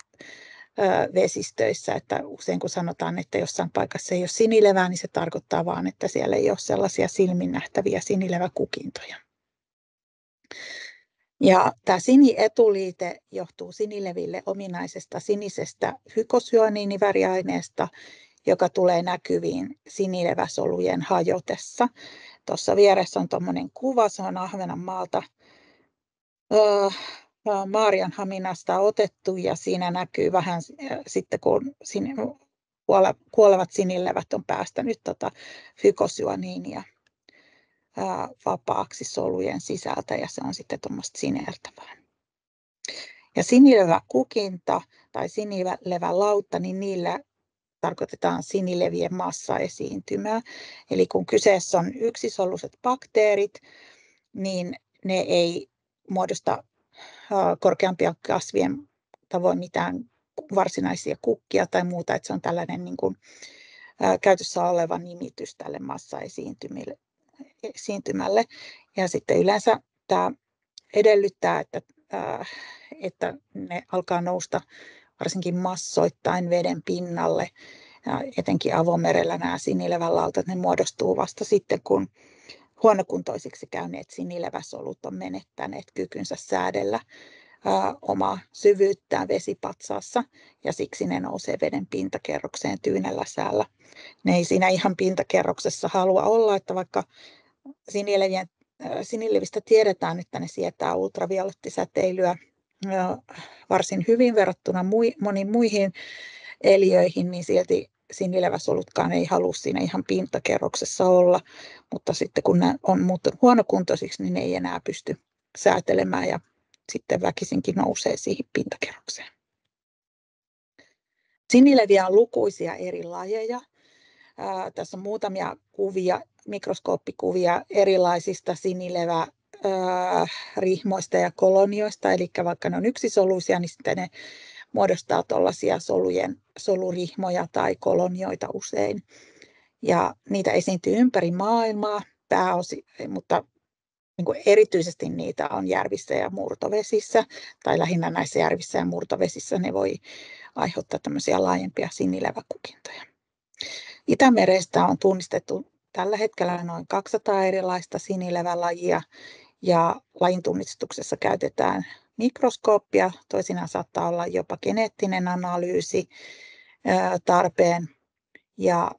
vesistöissä, että usein kun sanotaan, että jossain paikassa ei ole sinilevää, niin se tarkoittaa vaan, että siellä ei ole sellaisia silmin nähtäviä sinileväkukintoja. Ja tämä sinietuliite johtuu sinileville ominaisesta sinisestä hykosyaniiniväriaineesta, joka tulee näkyviin sinileväsolujen hajotessa. Tuossa vieressä on tuommoinen kuva, se on Ahvenanmaalta Maarianhaminasta otettu, ja siinä näkyy vähän sitten, kun kuolevat sinilevät on päästänyt hykosyaniinia vapaaksi solujen sisältä, ja se on sitten tuommoista sineältävää. Ja sinileväkukinta tai sinilevälautta, niin niillä tarkoitetaan sinilevien massaesiintymää. Eli kun kyseessä on yksisoluiset bakteerit, niin ne ei muodosta korkeampia kasvien tavoin mitään varsinaisia kukkia tai muuta, että se on tällainen niin kuin käytössä oleva nimitys tälle massaesiintymälle. Ja sitten yleensä tämä edellyttää, että ne alkaa nousta varsinkin massoittain veden pinnalle. Ja etenkin avomerellä nämä sinilevälautat, ne muodostuu vasta sitten, kun huonokuntoisiksi käyneet sinileväsolut on menettäneet kykynsä säädellä omaa syvyyttään vesipatsaassa, ja siksi ne nousee veden pintakerrokseen tyynellä säällä. Ne ei siinä ihan pintakerroksessa halua olla, että vaikka sinilevistä tiedetään, että ne sietää ultraviolettisäteilyä varsin hyvin verrattuna moniin muihin eliöihin, niin silti sinileväsolutkaan ei halua siinä ihan pintakerroksessa olla, mutta sitten kun ne on muuttunut huonokuntoisiksi, niin ne ei enää pysty säätelemään ja sitten väkisinkin nousee siihen pintakerrokseen. Sinileviä on lukuisia eri lajeja. Tässä on muutamia kuvia, mikroskooppikuvia erilaisista sinilevärihmoista ja kolonioista, eli vaikka ne on yksisoluisia, niin sitten ne muodostaa tuollaisia solurihmoja tai kolonioita usein. Ja niitä esiintyy ympäri maailmaa pääosin, mutta niin erityisesti niitä on järvissä ja murtovesissä, tai lähinnä näissä järvissä ja murtovesissä ne voi aiheuttaa tämmöisiä laajempia sinileväkukintoja. Itämerestä on tunnistettu tällä hetkellä noin 200 erilaista sinilevälajia, ja lajin tunnistuksessa käytetään mikroskooppia, toisinaan saattaa olla jopa geneettinen analyysi tarpeen. Ja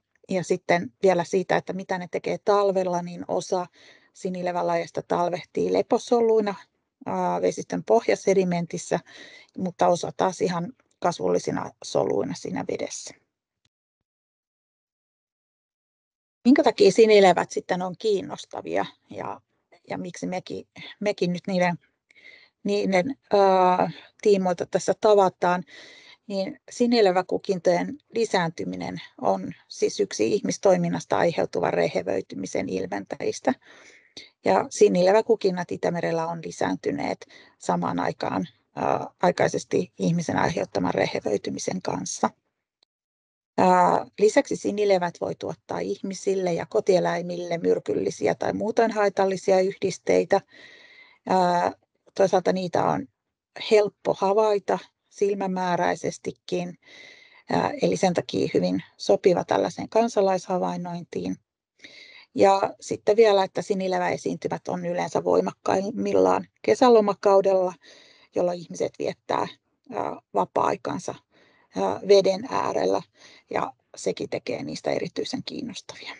sitten vielä siitä, että mitä ne tekee talvella, niin osa sinilevälajeista talvehtii leposoluina vesistön pohjasedimentissä, mutta osa taas ihan kasvullisina soluina siinä vedessä. Minkä takia sinilevät sitten on kiinnostavia ja miksi mekin nyt niiden tiimoilta tässä tavataan, niin sinileväkukintojen lisääntyminen on siis yksi ihmistoiminnasta aiheutuvan rehevöitymisen ilmentäjistä. Ja sinileväkukinnat Itämerellä on lisääntyneet samaan aikaan aikaisesti ihmisen aiheuttaman rehevöitymisen kanssa. Lisäksi sinilevät voi tuottaa ihmisille ja kotieläimille myrkyllisiä tai muutoin haitallisia yhdisteitä. Toisaalta niitä on helppo havaita silmämääräisestikin, eli sen takia hyvin sopiva tällaiseen kansalaishavainnointiin. Ja sitten vielä, että sinileväesiintymät on yleensä voimakkaimmillaan kesälomakaudella, jolloin ihmiset viettää vapaa-aikansa veden äärellä, ja sekin tekee niistä erityisen kiinnostavia.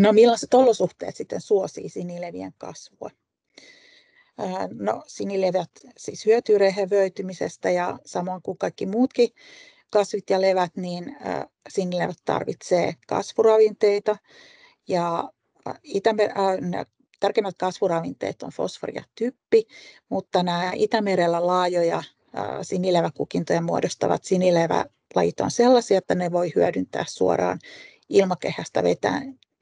No, millaiset olosuhteet sitten suosii sinilevien kasvua? No, sinilevät siis hyötyy rehevöitymisestä, ja samoin kuin kaikki muutkin kasvit ja levät, niin sinilevät tarvitsee kasvuravinteita, ja tärkeimmät kasvuravinteet on fosfori ja typpi, mutta nämä Itämerellä laajoja sinileväkukintoja muodostavat sinilevälajit on sellaisia, että ne voi hyödyntää suoraan ilmakehästä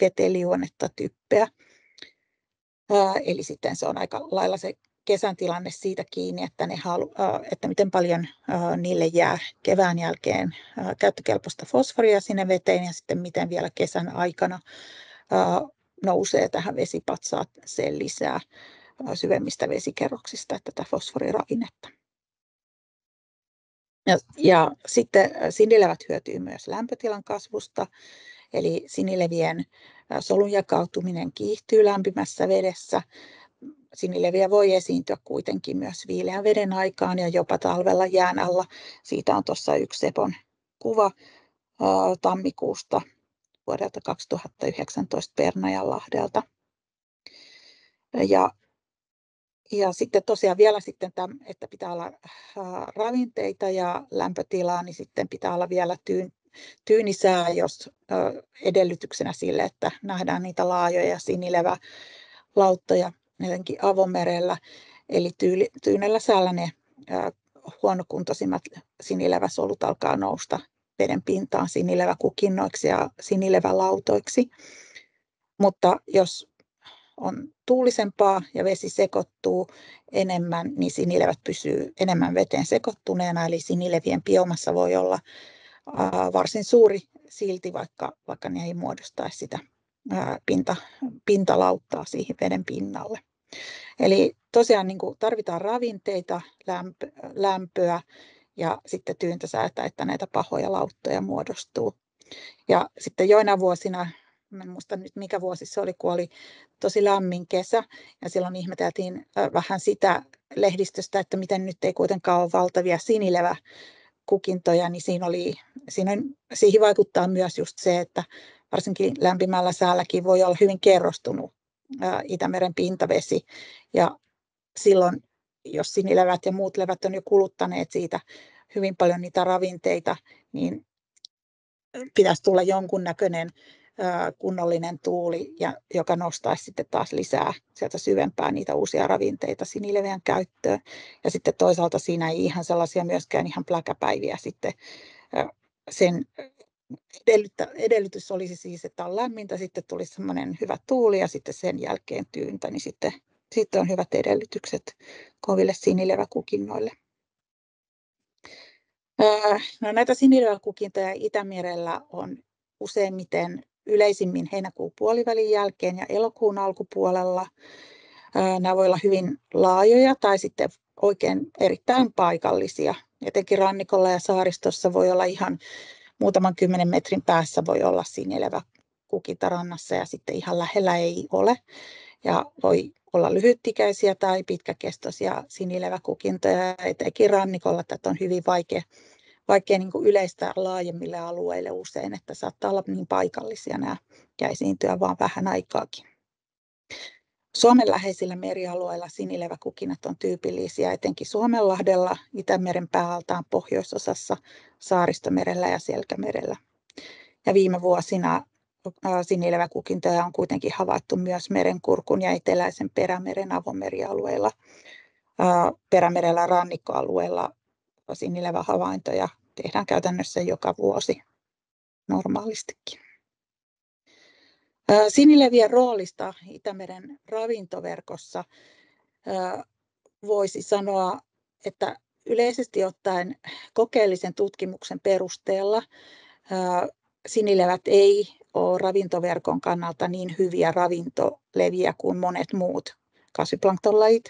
veteen liuennetta typpeä. Eli sitten se on aika lailla se kesän tilanne siitä kiinni, että miten paljon niille jää kevään jälkeen käyttökelpoista fosforia sinne veteen, ja sitten miten vielä kesän aikana nousee tähän vesipatsaaseen lisää syvemmistä vesikerroksista tätä fosforiravinnetta. Ja sitten sinilevät hyötyy myös lämpötilan kasvusta, eli sinilevien solun jakautuminen kiihtyy lämpimässä vedessä. Sinileviä voi esiintyä kuitenkin myös viileän veden aikaan ja jopa talvella jään alla. Siitä on tuossa yksi Sepon kuva tammikuusta vuodelta 2019 Pernajanlahdelta. Ja sitten tosiaan vielä sitten, että pitää olla ravinteita ja lämpötilaa, niin sitten pitää olla vielä tyyni sää, jos edellytyksenä sille, että nähdään niitä laajoja sinilevälauttoja jotenkin avomerellä. Eli tyynellä säällä ne huonokuntoisimmat sinileväsolut alkaa nousta veden pintaan sinileväkukinnoiksi ja sinilevälautoiksi. Mutta jos on tuulisempaa ja vesi sekoittuu enemmän, niin sinilevät pysyy enemmän veteen sekoittuneena, eli sinilevien biomassa voi olla varsin suuri silti, vaikka ne ei muodostaisi sitä pintalauttaa siihen veden pinnalle. Eli tosiaan niin kuin tarvitaan ravinteita, lämpöä ja sitten tyyntä säätä, että näitä pahoja lauttoja muodostuu. Ja sitten joina vuosina, en muista nyt mikä vuosi se oli, kun oli tosi lämmin kesä, ja silloin ihmeteltiin vähän sitä lehdistöstä, että miten nyt ei kuitenkaan ole valtavia sinileväkukintoja, niin siihen vaikuttaa myös just se, että varsinkin lämpimällä säälläkin voi olla hyvin kerrostunut Itämeren pintavesi, ja silloin, jos sinilevät ja muut levät on jo kuluttaneet siitä hyvin paljon niitä ravinteita, niin pitäisi tulla jonkunnäköinen kunnollinen tuuli, joka nostaisi sitten taas lisää sieltä syvempää niitä uusia ravinteita sinilevien käyttöön. Ja sitten toisaalta siinä ei ihan sellaisia myöskään ihan pläkäpäiviä sitten sen edellytys olisi siis, että on lämmintä, sitten tulisi semmoinen hyvä tuuli ja sitten sen jälkeen tyyntä, niin sitten on hyvät edellytykset koville sinileväkukinnoille. No, näitä sinileväkukintoja Itämerellä on useimmiten yleisimmin heinäkuun puolivälin jälkeen ja elokuun alkupuolella. Nämä voi olla hyvin laajoja tai sitten oikein erittäin paikallisia. Etenkin rannikolla ja saaristossa voi olla ihan muutaman 10 metrin päässä voi olla sinilevä kukinta rannassa ja sitten ihan lähellä ei ole. Ja voi olla lyhytikäisiä tai pitkäkestoisia sinileväkukintoja. Etenkin rannikolla tätä on hyvin vaikea niin kuin yleistää laajemmille alueille usein, että saattaa olla niin paikallisia nämä ja esiintyä vain vähän aikaakin. Suomen läheisillä merialueilla sinileväkukinnat on tyypillisiä etenkin Suomenlahdella, Itämeren pääaltaan pohjoisosassa, Saaristomerellä ja Selkämerellä. Ja viime vuosina sinileväkukintoja on kuitenkin havaittu myös Merenkurkun ja eteläisen Perämeren avomerialueilla. Perämerellä rannikkoalueella sinilevähavaintoja tehdään käytännössä joka vuosi normaalistikin. Sinilevien roolista Itämeren ravintoverkossa voisi sanoa, että yleisesti ottaen kokeellisen tutkimuksen perusteella sinilevät ei ole ravintoverkon kannalta niin hyviä ravintoleviä kuin monet muut kasviplanktonlajit.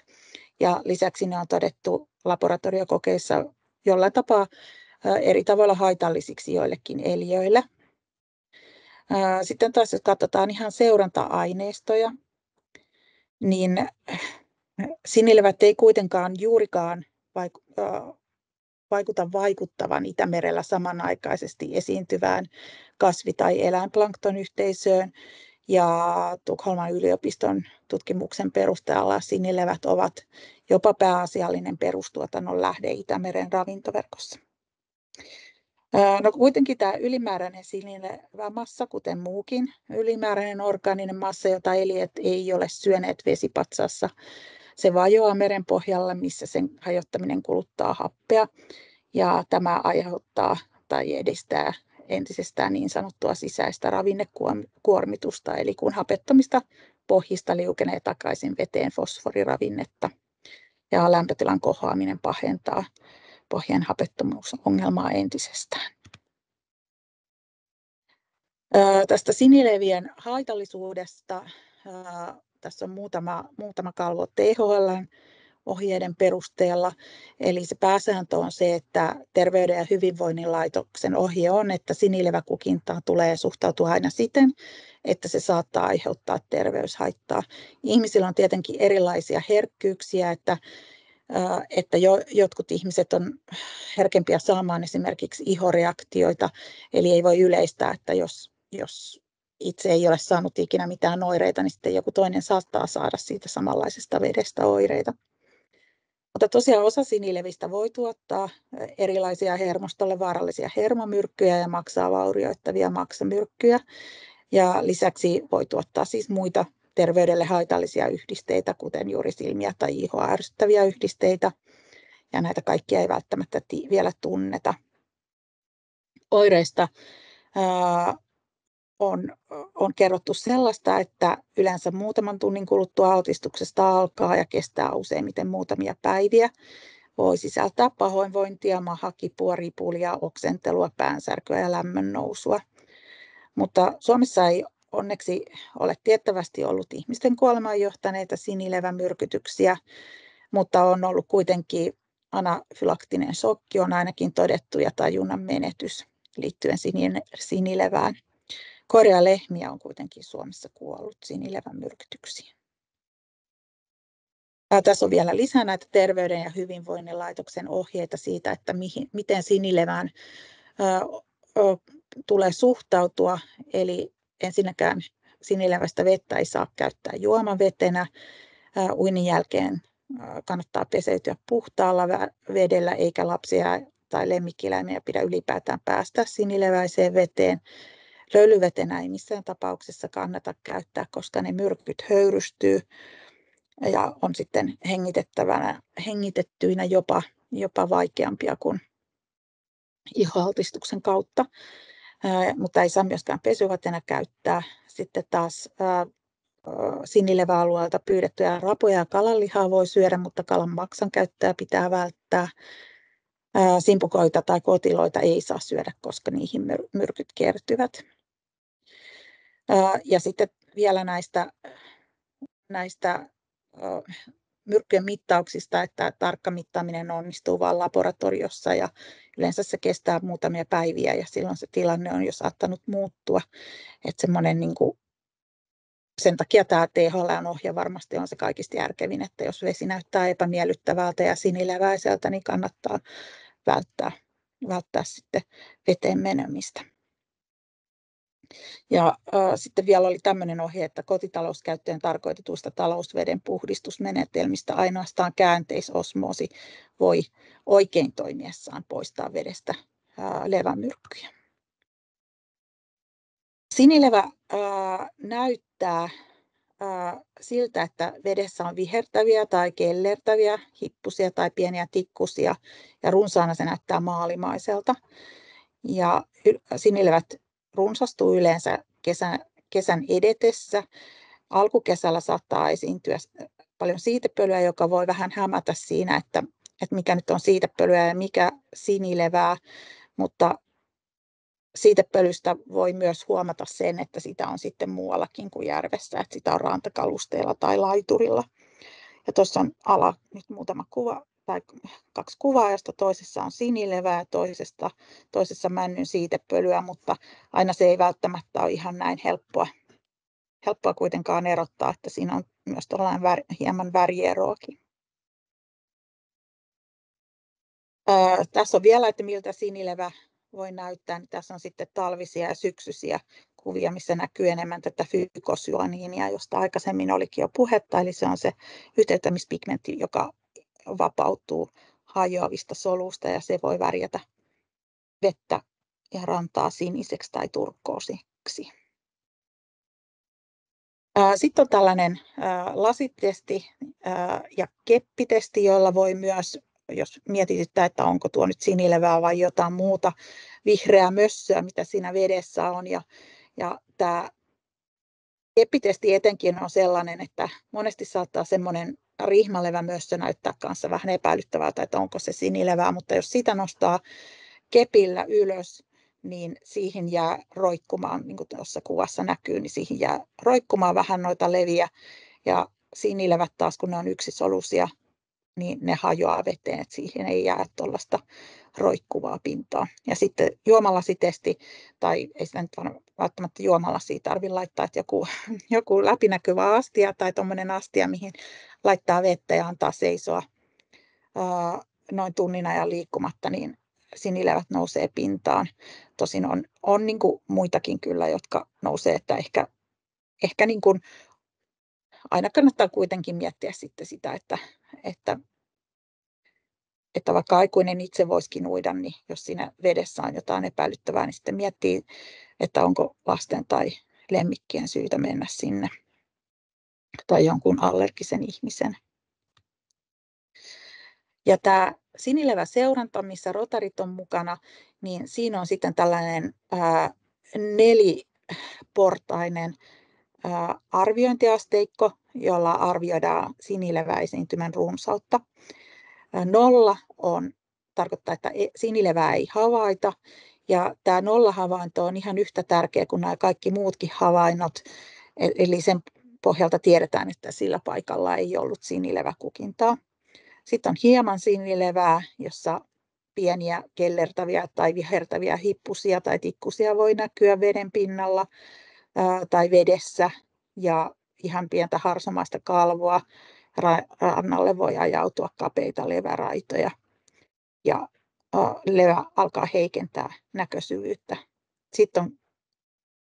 Ja lisäksi ne on todettu laboratoriokokeissa jollain tapaa eri tavoilla haitallisiksi joillekin eliöille. Sitten taas jos katsotaan ihan seuranta-aineistoja, niin sinilevät ei kuitenkaan juurikaan vaikuta vaikuttavan Itämerellä samanaikaisesti esiintyvään kasvi- tai eläinplanktonyhteisöön. Ja Tukholman yliopiston tutkimuksen perusteella sinilevät ovat jopa pääasiallinen perustuotannon lähde Itämeren ravintoverkossa. No kuitenkin tämä ylimääräinen sinilevämassa, kuten muukin ylimääräinen orgaaninen massa, jota eliöt ei ole syöneet vesipatsassa, se vajoaa merenpohjalle, missä sen hajottaminen kuluttaa happea. Ja tämä aiheuttaa tai edistää entisestään niin sanottua sisäistä ravinnekuormitusta, eli kun hapettomista pohjista liukenee takaisin veteen fosforiravinnetta. Ja lämpötilan kohoaminen pahentaa pohjien hapettomuusongelmaa entisestään. Tästä sinilevien haitallisuudesta tässä on muutama kalvo THL:n ohjeiden perusteella. Eli se pääsääntö on se, että Terveyden ja hyvinvoinnin laitoksen ohje on, että sinileväkukintaan tulee suhtautua aina siten, että se saattaa aiheuttaa terveyshaittaa. Ihmisillä on tietenkin erilaisia herkkyyksiä, että jotkut ihmiset on herkempiä saamaan esimerkiksi ihoreaktioita, eli ei voi yleistää, että jos itse ei ole saanut ikinä mitään oireita, niin sitten joku toinen saattaa saada siitä samanlaisesta vedestä oireita. Mutta tosiaan osa sinilevistä voi tuottaa erilaisia hermostolle vaarallisia hermomyrkkyjä ja maksaa vaurioittavia maksamyrkkyjä. Ja lisäksi voi tuottaa siis muita terveydelle haitallisia yhdisteitä, kuten juuri silmiä tai ihoa ärsyttäviä yhdisteitä. Ja näitä kaikkia ei välttämättä vielä tunneta. Oireista on kerrottu sellaista, että yleensä muutaman tunnin kuluttua altistuksesta alkaa ja kestää useimmiten muutamia päiviä. Voi sisältää pahoinvointia, mahakipua, ripulia, oksentelua, päänsärkyä ja lämmön nousua. Mutta Suomessa ei onneksi ole tiettävästi ollut ihmisten kuolemaan johtaneita sinilevämyrkytyksiä, mutta on ollut kuitenkin anafylaktinen shokki on ainakin todettu ja tajunnan menetys liittyen sinilevään. Koiria ja lehmiä on kuitenkin Suomessa kuollut sinilevämyrkytyksiin. Tässä on vielä lisää näitä Terveyden ja hyvinvoinnin laitoksen ohjeita siitä, että miten sinilevään tulee suhtautua. Eli ensinnäkään sinilevästä vettä ei saa käyttää juomavetenä. Uinnin jälkeen kannattaa peseytyä puhtaalla vedellä, eikä lapsia tai lemmikkieläimiä pidä ylipäätään päästä sinileväiseen veteen. Löylyvetenä ei missään tapauksessa kannata käyttää, koska ne myrkyt höyrystyy ja on sitten hengitettyinä jopa vaikeampia kuin ihoaltistuksen kautta. Mutta ei saa myöskään pesuvetenä käyttää. Sitten taas sinileväalueelta pyydettyjä rapuja ja kalanlihaa voi syödä, mutta kalan maksan käyttöä pitää välttää. Simpukoita tai kotiloita ei saa syödä, koska niihin myrkyt kertyvät. Ja sitten vielä näistä myrkkyjen mittauksista, että tarkka mittaaminen onnistuu vain laboratoriossa ja yleensä se kestää muutamia päiviä ja silloin se tilanne on jo saattanut muuttua. Että semmoinen niin kuin, sen takia tämä THL-ohje varmasti on se kaikista järkevin, että jos vesi näyttää epämiellyttävältä ja sinileväiseltä, niin kannattaa välttää sitten veteen menemistä. Ja sitten vielä oli tämmöinen ohje, että kotitalouskäyttöön tarkoitetuista talousveden puhdistusmenetelmistä ainoastaan käänteisosmoosi voi oikein toimiessaan poistaa vedestä levämyrkkyjä. Sinilevä näyttää siltä, että vedessä on vihertäviä tai kellertäviä hippusia tai pieniä tikkusia ja runsaana se näyttää maalimaiselta. Ja sinilevät runsastuu yleensä kesän edetessä. Alkukesällä saattaa esiintyä paljon siitepölyä, joka voi vähän hämätä siinä, että mikä nyt on siitepölyä ja mikä sinilevää, mutta siitepölystä voi myös huomata sen, että sitä on sitten muuallakin kuin järvessä, että sitä on rantakalusteella tai laiturilla. Ja tuossa on nyt muutama kuva tai 2 kuvaa, josta toisessa on sinilevää ja toisessa männyn siitepölyä, mutta aina se ei välttämättä ole ihan näin helppoa kuitenkaan erottaa, että siinä on myös hieman värieroakin. Tässä on vielä, että miltä sinilevä voi näyttää. Niin tässä on sitten talvisia ja syksyisiä kuvia, missä näkyy enemmän tätä fykosyaniinia, josta aikaisemmin olikin jo puhetta. Eli se on se yhteyttämispigmentti, joka vapautuu hajoavista solusta ja se voi värjätä vettä ja rantaa siniseksi tai turkoosiksi. Sitten on tällainen lasitesti ja keppitesti, jolla voi myös, jos mietitään, että onko tuo nyt sinilevää vai jotain muuta vihreää mössöä, mitä siinä vedessä on. Ja tämä keppitesti etenkin on sellainen, että monesti saattaa semmoinen rihmalevämössö näyttää kanssa vähän epäilyttävältä, että onko se sinilevää, mutta jos sitä nostaa kepillä ylös, niin siihen jää roikkumaan, niin kuin tuossa kuvassa näkyy, niin siihen jää roikkumaan vähän noita leviä. Ja sinilevät taas, kun ne on yksisoluisia, niin ne hajoaa veteen, että siihen ei jää tuollaista roikkuvaa pintaa. Ja sitten juomalasitesti, tai ei sitä nyt välttämättä juomalasia tarvitse laittaa, että joku läpinäkyvä astia tai tuommoinen astia, mihin laittaa vettä ja antaa seisoa noin tunnin ajan liikkumatta, niin sinilevät nousee pintaan. Tosin on niin kuin muitakin kyllä, jotka nousee, että ehkä niin kuin aina kannattaa kuitenkin miettiä sitten sitä, että vaikka aikuinen itse voisikin uida, niin jos siinä vedessä on jotain epäilyttävää, niin sitten miettii, että onko lasten tai lemmikkien syytä mennä sinne tai jonkun allergisen ihmisen. Ja tämä sinileväseuranta, missä rotarit on mukana, niin siinä on sitten tällainen neliportainen arviointiasteikko, jolla arvioidaan sinileväesiintymän runsautta. 0 tarkoittaa, että sinilevää ei havaita, ja tämä 0-havainto on ihan yhtä tärkeä kuin nämä kaikki muutkin havainnot, eli sen pohjalta tiedetään, että sillä paikalla ei ollut sinileväkukintaa. Sitten on hieman sinilevää, jossa pieniä kellertäviä tai vihertäviä hippusia tai tikkusia voi näkyä veden pinnalla tai vedessä, ja ihan pientä harsomaista kalvoa. Rannalle voi ajautua kapeita leväraitoja ja levä alkaa heikentää näkösyvyyttä. Sitten on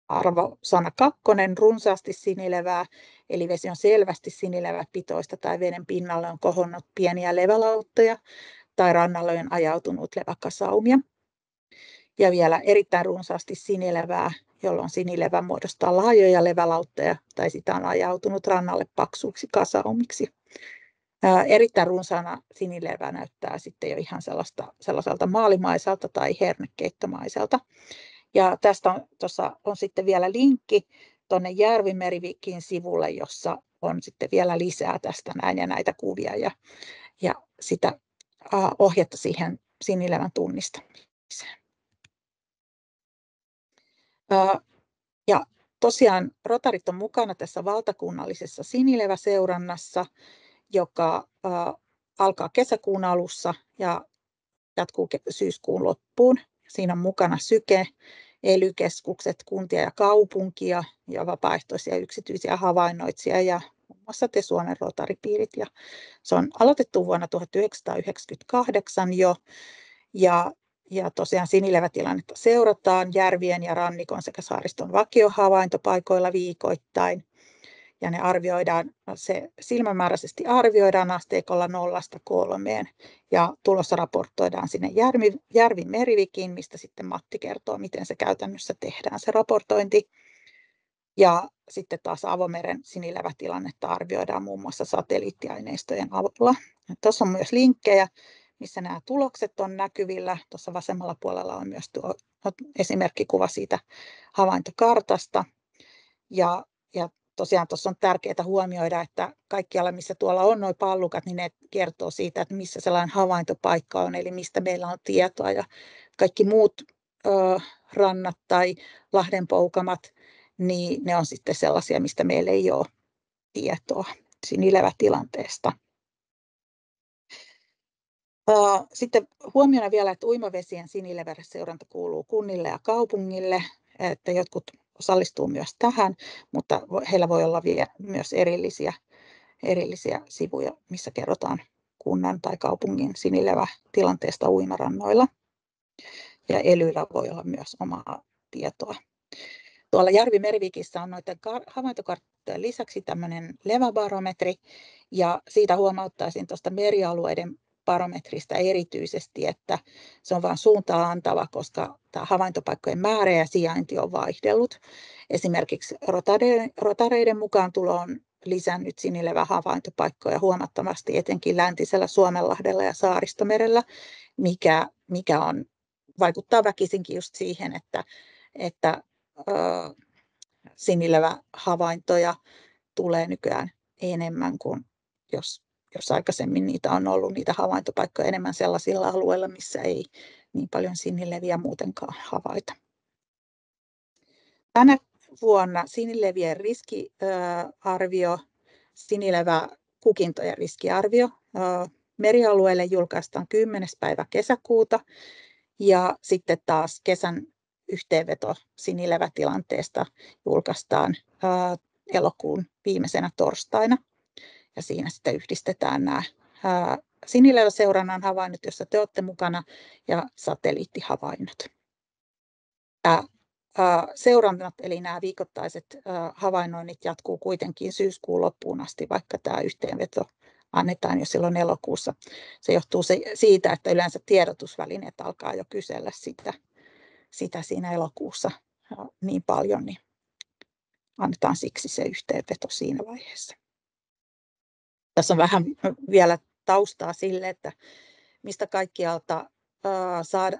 arvosana 2, runsaasti sinilevää, eli vesi on selvästi sinileväpitoista tai veden pinnalle on kohonnut pieniä levälauttoja tai rannalle on ajautunut leväkasaumia. Ja vielä erittäin runsaasti sinilevää, jolloin sinilevä muodostaa laajoja levälauttoja tai sitä on ajautunut rannalle paksuiksi kasaumiksi. Erittäin runsaana sinilevä näyttää sitten jo ihan sellaiselta maalimaiselta tai hernekeittomaiselta. Ja tuossa on sitten vielä linkki tuonne Järvi-Merivikin sivulle, jossa on sitten vielä lisää tästä näin ja näitä kuvia ja sitä ohjetta siihen sinilevän tunnistamiseen. Ja Tosiaan rotarit on mukana tässä valtakunnallisessa sinileväseurannassa, joka alkaa kesäkuun alussa ja jatkuu syyskuun loppuun. Siinä on mukana Syke, ELY-keskukset, kuntia ja kaupunkia ja vapaaehtoisia yksityisiä havainnoitsijia ja muun muassa Suomen rotaripiirit. Ja se on aloitettu vuonna 1998 jo ja tosiaan sinilevätilannetta seurataan järvien ja rannikon sekä saariston vakiohavaintopaikoilla viikoittain. Ja ne silmämääräisesti arvioidaan asteikolla 0–3 ja tulossa raportoidaan sinne Järvin merivikiin, mistä sitten Matti kertoo, miten se käytännössä tehdään se raportointi. Ja sitten taas avomeren sinilevätilannetta arvioidaan muun muassa satelliittiaineistojen avulla. Tuossa on myös linkkejä, missä nämä tulokset on näkyvillä. Tuossa vasemmalla puolella on myös tuo esimerkkikuva siitä havaintokartasta. Ja tosiaan tuossa on tärkeää huomioida, että kaikkialla, missä tuolla on nuo pallukat, niin ne kertoo siitä, että missä sellainen havaintopaikka on, eli mistä meillä on tietoa. Ja kaikki muut rannat tai lahdenpoukamat, niin ne on sitten sellaisia, mistä meillä ei ole tietoa sinilevätilanteesta. Sitten huomiona vielä, että uimavesien sinileväseuranta kuuluu kunnille ja kaupungille, että jotkut osallistuu myös tähän, mutta heillä voi olla myös erillisiä sivuja, missä kerrotaan kunnan tai kaupungin sinilevätilanteesta uimarannoilla. Ja ELYllä voi olla myös omaa tietoa. Tuolla Järvi-Merivikissä on noiden havaintokarttojen lisäksi tämmöinen leväbarometri, ja siitä huomauttaisin tuosta merialueiden barometrista erityisesti, että se on vain suuntaa antava, koska tämä havaintopaikkojen määrä ja sijainti on vaihdellut. Esimerkiksi rotareiden mukaantulo on lisännyt sinilevähavaintopaikkoja huomattavasti, etenkin läntisellä Suomenlahdella ja Saaristomerellä, mikä vaikuttaa väkisinkin just siihen, että sinilevähavaintoja tulee nykyään enemmän kuin jos aikaisemmin niitä on ollut niitä havaintopaikkoja enemmän sellaisilla alueilla, missä ei niin paljon sinileviä muutenkaan havaita. Tänä vuonna sinilevien riskiarvio, sinileväkukintojen riskiarvio merialueelle julkaistaan 10. päivä kesäkuuta ja sitten taas kesän yhteenveto sinilevätilanteesta julkaistaan elokuun viimeisenä torstaina. Ja siinä sitten yhdistetään nämä sinileväseurannan havainnot, joissa te olette mukana, ja satelliittihavainnot. Seurannat, eli nämä viikoittaiset havainnoinnit jatkuu kuitenkin syyskuun loppuun asti, vaikka tämä yhteenveto annetaan jo silloin elokuussa. Se johtuu siitä, että yleensä tiedotusvälineet alkaa jo kysellä sitä siinä elokuussa niin paljon, niin annetaan siksi se yhteenveto siinä vaiheessa. Tässä on vähän vielä taustaa sille, että mistä kaikkialta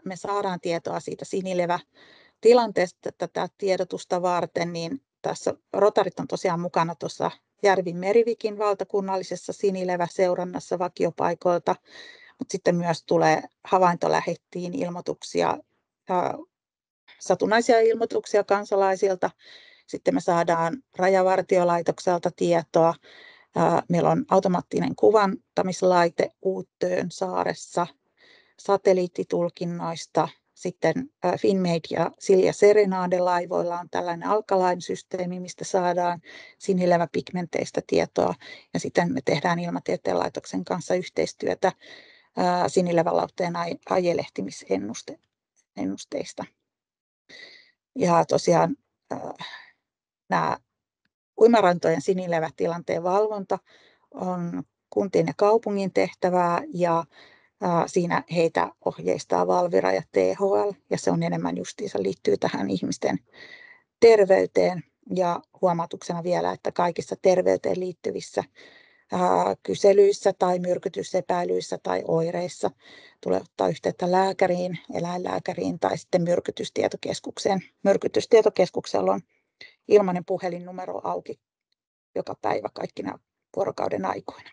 me saadaan tietoa siitä sinilevätilanteesta tätä tiedotusta varten, niin tässä rotarit on tosiaan mukana tuossa Järvin Merivikin valtakunnallisessa sinileväseurannassa vakiopaikoilta, mutta sitten myös tulee havaintolähettiin ilmoituksia, satunnaisia ilmoituksia kansalaisilta. Sitten me saadaan Rajavartiolaitokselta tietoa. Meillä on automaattinen kuvantamislaite Uuttöön saaressa, satelliittitulkinnoista. Sitten Finmade ja Silja Serenade laivoilla on tällainen Alkaline-systeemi, mistä saadaan sinileväpigmenteistä tietoa. Ja sitten me tehdään Ilmatieteen laitoksen kanssa yhteistyötä sinilevälauhteen ajelehtimisennusteista. Ja tosiaan nämä uimarantojen sinilevätilanteen valvonta on kuntien ja kaupungin tehtävää ja siinä heitä ohjeistaa Valvira ja THL ja se on enemmän justiinsa liittyy tähän ihmisten terveyteen ja huomautuksena vielä, että kaikissa terveyteen liittyvissä kyselyissä tai myrkytysepäilyissä tai oireissa tulee ottaa yhteyttä lääkäriin, eläinlääkäriin tai sitten myrkytystietokeskukseen. Myrkytystietokeskuksella on ilmainen puhelinnumero auki joka päivä kaikkina vuorokauden aikoina.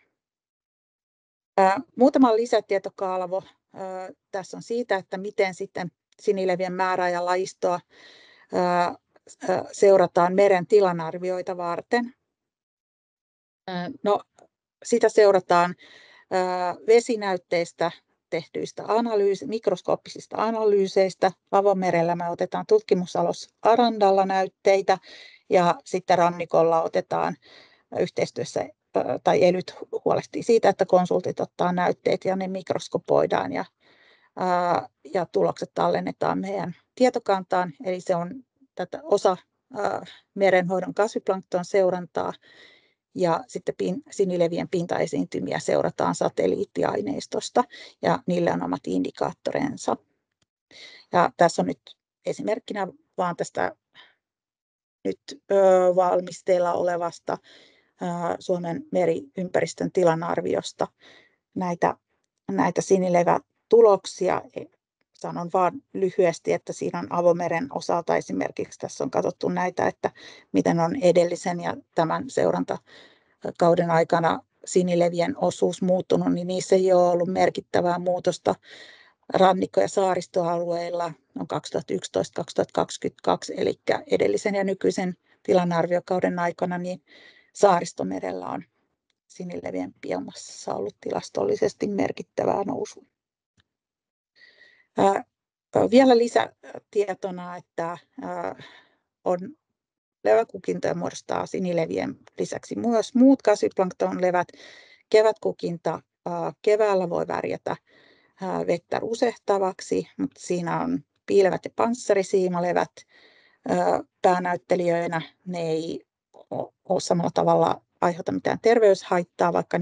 Muutama lisätietokalvo tässä on siitä, että miten sitten sinilevien määrää ja lajistoa seurataan meren tilanarvioita varten. No, sitä seurataan vesinäytteistä tehtyistä mikroskooppisista analyyseistä. Avomerellä me otetaan tutkimusalus Arandalla näytteitä ja sitten rannikolla otetaan yhteistyössä tai elyt huolehtii siitä, että konsultit ottaa näytteet ja ne mikroskopoidaan ja tulokset tallennetaan meidän tietokantaan. Eli se on tätä osa merenhoidon kasviplankton seurantaa. Ja sitten sinilevien pintaesiintymiä seurataan satelliittiaineistosta ja niillä on omat indikaattorensa. Ja tässä on nyt esimerkkinä vaan tästä nyt valmisteilla olevasta Suomen meriympäristön tilanarviosta näitä sinilevätuloksia. Sanon vaan lyhyesti, että siinä on avomeren osalta esimerkiksi tässä on katsottu näitä, että miten on edellisen ja tämän seurantakauden aikana sinilevien osuus muuttunut, niin niissä ei ole ollut merkittävää muutosta. Rannikko- ja saaristoalueilla on 2011-2022, eli edellisen ja nykyisen tilanarviokauden aikana, niin Saaristomerellä on sinilevien biomassassa ollut tilastollisesti merkittävää nousua. Vielä lisätietona, että on leväkukintoja muodostaa sinilevien lisäksi myös muut kasviplanktonlevät. Kevätkukinta keväällä voi värjätä vettä rusehtavaksi, mutta siinä on piilevät ja panssarisiimalevät päänäyttelijöinä. Ne ei ole samalla tavalla aiheuta mitään terveyshaittaa, vaikka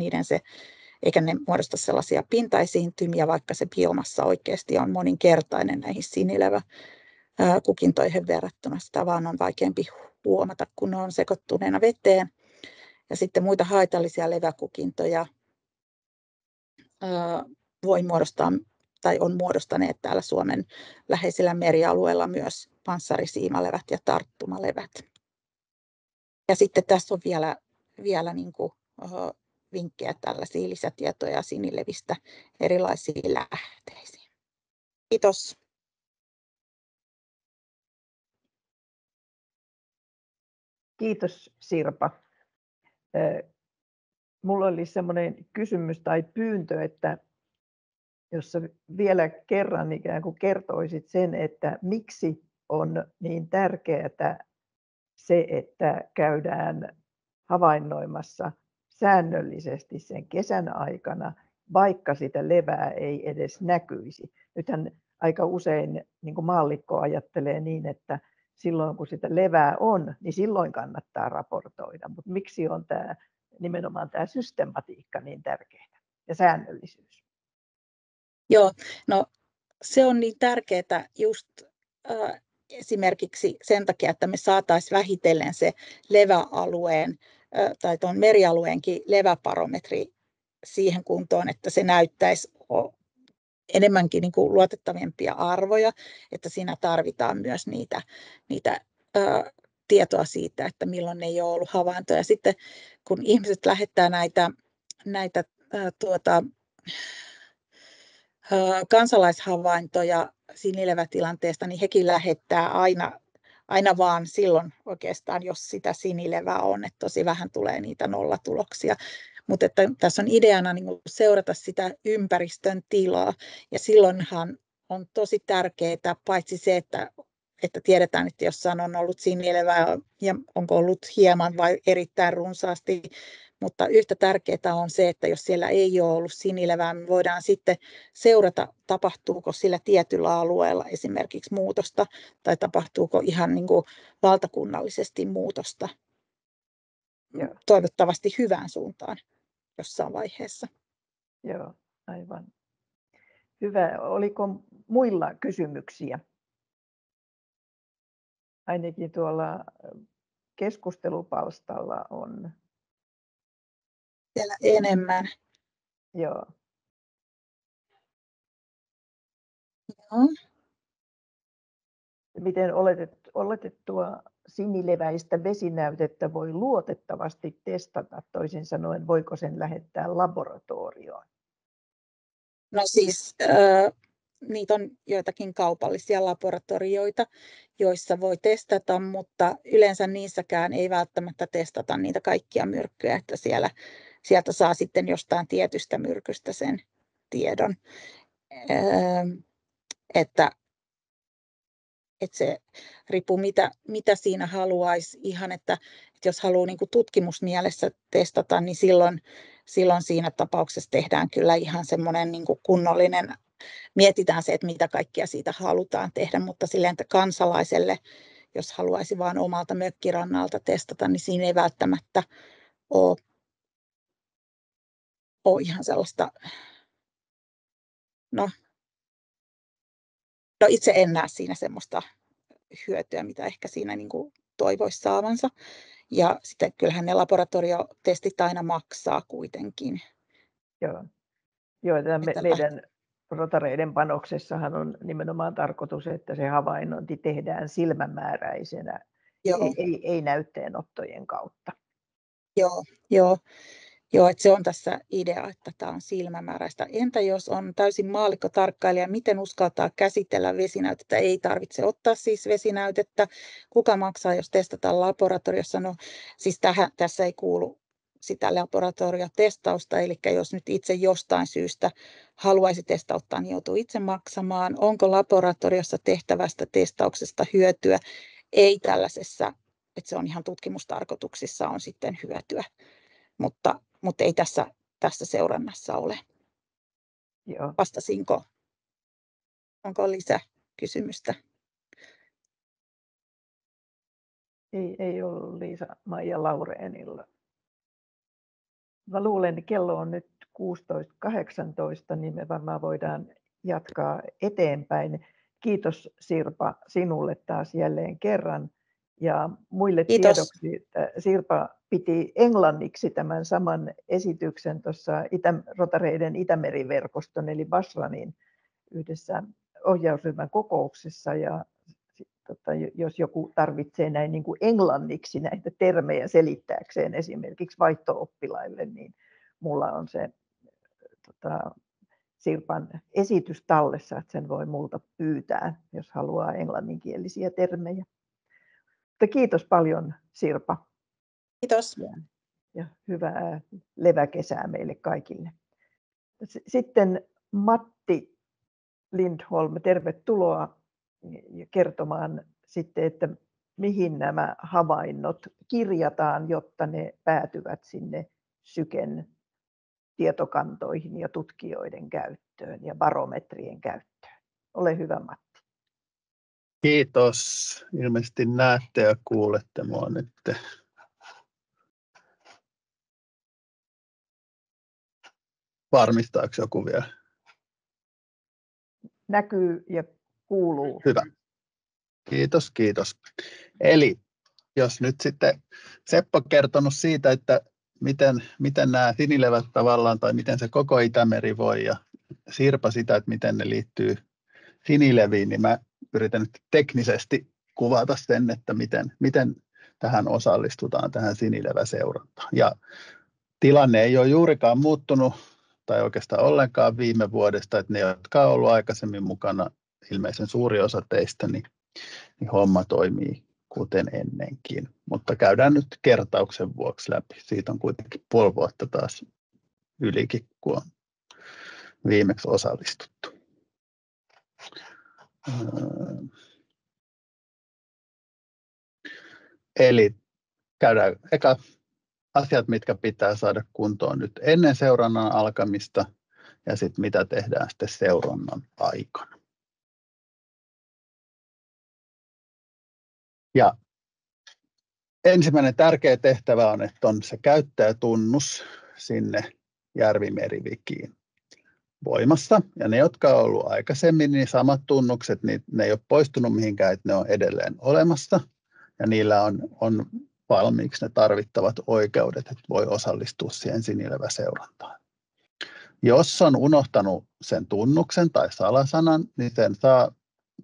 eikä ne muodosta sellaisia pintaesiintymiä, vaikka se biomassa oikeasti on moninkertainen näihin sinileväkukintoihin verrattuna. Sitä vaan on vaikeampi huomata, kun ne on sekoittuneena veteen. Ja sitten muita haitallisia leväkukintoja voi muodostaa tai on muodostaneet täällä Suomen läheisillä merialueilla myös panssarisiimalevät ja tarttumalevät. Ja sitten tässä on vielä niin kuin vinkkejä tällaisia lisätietoja sinilevistä erilaisiin lähteisiin. Kiitos. Kiitos Sirpa. Minulla oli sellainen kysymys tai pyyntö, että jos vielä kerran ikään kuin kertoisit sen, että miksi on niin tärkeää se, että käydään havainnoimassa säännöllisesti sen kesän aikana, vaikka sitä levää ei edes näkyisi. Nythän aika usein niin kuin maallikko ajattelee niin, että silloin kun sitä levää on, niin silloin kannattaa raportoida. Mutta miksi on nimenomaan tämä systematiikka niin tärkeää ja säännöllisyys? Joo, no se on niin tärkeää just esimerkiksi sen takia, että me saataisiin vähitellen se leväalueen tai tuon merialueenkin leväbarometri siihen kuntoon, että se näyttäisi enemmänkin niin kuin luotettavimpia arvoja, että siinä tarvitaan myös niitä tietoa siitä, että milloin ei ole ollut havaintoja. Sitten kun ihmiset lähettää näitä kansalaishavaintoja sinilevätilanteesta, niin hekin lähettää aina vaan silloin oikeastaan, jos sitä sinilevää on, että tosi vähän tulee niitä nollatuloksia. Mutta että tässä on ideana niin kuin seurata sitä ympäristön tilaa, ja silloinhan on tosi tärkeää paitsi se, että tiedetään, että jossain on ollut sinilevää ja onko ollut hieman vai erittäin runsaasti, mutta yhtä tärkeää on se, että jos siellä ei ole ollut sinilevää, me voidaan sitten seurata, tapahtuuko sillä tietyllä alueella esimerkiksi muutosta tai tapahtuuko ihan niin kuin valtakunnallisesti muutosta. Joo. Toivottavasti hyvään suuntaan jossain vaiheessa. Joo, aivan. Hyvä. Oliko muilla kysymyksiä? Ainakin tuolla keskustelupalstalla on. Siellä enemmän. Joo. Joo. Miten oletettua sinileväistä vesinäytettä voi luotettavasti testata? Toisin sanoen, voiko sen lähettää laboratorioon? No siis niitä on joitakin kaupallisia laboratorioita, joissa voi testata, mutta yleensä niissäkään ei välttämättä testata niitä kaikkia myrkkyjä, että sieltä saa sitten jostain tietystä myrkystä sen tiedon. Että se riippuu mitä siinä haluaisi ihan, että jos haluaa niin kuin tutkimusmielessä testata, niin silloin siinä tapauksessa tehdään kyllä ihan semmoinen niin kuin kunnollinen, mietitään se, että mitä kaikkea siitä halutaan tehdä, mutta silleen, että kansalaiselle, jos haluaisi vain omalta mökkirannalta testata, niin siinä ei välttämättä ole ihan sellaista, no itse en näe siinä semmoista hyötyä, mitä ehkä siinä niin kuin toivoisi saavansa. Ja sitten kyllähän ne laboratoriotestit aina maksaa kuitenkin. Joo, meidän rotareiden panoksessahan on nimenomaan tarkoitus, että se havainnointi tehdään silmämääräisenä, ei näytteenottojen kautta. Joo, että se on tässä idea, että tämä on silmämääräistä. Entä jos on täysin maallikkotarkkailija, miten uskaltaa käsitellä vesinäytettä? Ei tarvitse ottaa siis vesinäytettä. Kuka maksaa, jos testataan laboratoriossa? No siis tässä ei kuulu sitä laboratoriotestausta, eli jos nyt itse jostain syystä haluaisi testauttaa, niin joutuu itse maksamaan. Onko laboratoriossa tehtävästä testauksesta hyötyä? Ei tällaisessa, että se on ihan tutkimustarkoituksissa on sitten hyötyä. Mutta ei tässä seurannassa ole. Joo. Vastasinko? Onko lisäkysymystä? Ei ollut Liisa-Maija Laureenilla. Mä luulen, että kello on nyt 16.18, niin me varmaan voidaan jatkaa eteenpäin. Kiitos Sirpa sinulle taas jälleen kerran. Ja muille Kiitos. tiedoksi, että Sirpa piti englanniksi tämän saman esityksen tuossa rotareiden Itämeri-verkoston eli Basranin yhdessä ohjausryhmän kokouksessa. Ja jos joku tarvitsee näin niin kuin englanniksi näitä termejä selittääkseen esimerkiksi vaihto-oppilaille, niin mulla on se Sirpan esitys tallessa, että sen voi multa pyytää, jos haluaa englanninkielisiä termejä. Mutta kiitos paljon Sirpa. Kiitos. Ja hyvää leväkesää meille kaikille. Sitten Matti Lindholm, tervetuloa kertomaan sitten, että mihin nämä havainnot kirjataan, jotta ne päätyvät sinne Syken tietokantoihin ja tutkijoiden käyttöön ja barometrien käyttöön. Ole hyvä, Matti. Kiitos. Ilmeisesti näette ja kuulette minua nyt. Varmistaako joku vielä? Näkyy ja kuuluu. Hyvä. Kiitos. Eli jos nyt sitten Seppo on kertonut siitä, että miten nämä sinilevät tavallaan, tai miten se koko Itämeri voi, ja Sirpa sitä, että miten ne liittyy sinileviin, niin mä yritän nyt teknisesti kuvata sen, että miten tähän osallistutaan, tähän sinileväseurantaan. Ja tilanne ei ole juurikaan muuttunut, tai oikeastaan ollenkaan viime vuodesta, että ne, jotka on ollut aikaisemmin mukana, ilmeisen suuri osa teistä, niin homma toimii kuten ennenkin. Mutta käydään nyt kertauksen vuoksi läpi. Siitä on kuitenkin puoli vuotta taas ylikin, kun on viimeksi osallistuttu. Eli käydään eka asiat, mitkä pitää saada kuntoon nyt ennen seurannan alkamista, ja sitten mitä tehdään sitten seurannan aikana. Ja ensimmäinen tärkeä tehtävä on, että on se käyttäjätunnus sinne Järvi-Merivikiin voimassa. Ja ne, jotka on ollut aikaisemmin, niin samat tunnukset, niin ne ei ole poistunut mihinkään, että ne on edelleen olemassa. Ja niillä on valmiiksi ne tarvittavat oikeudet, että voi osallistua siihen sinileväseurantaan. Jos on unohtanut sen tunnuksen tai salasanan, niin sen saa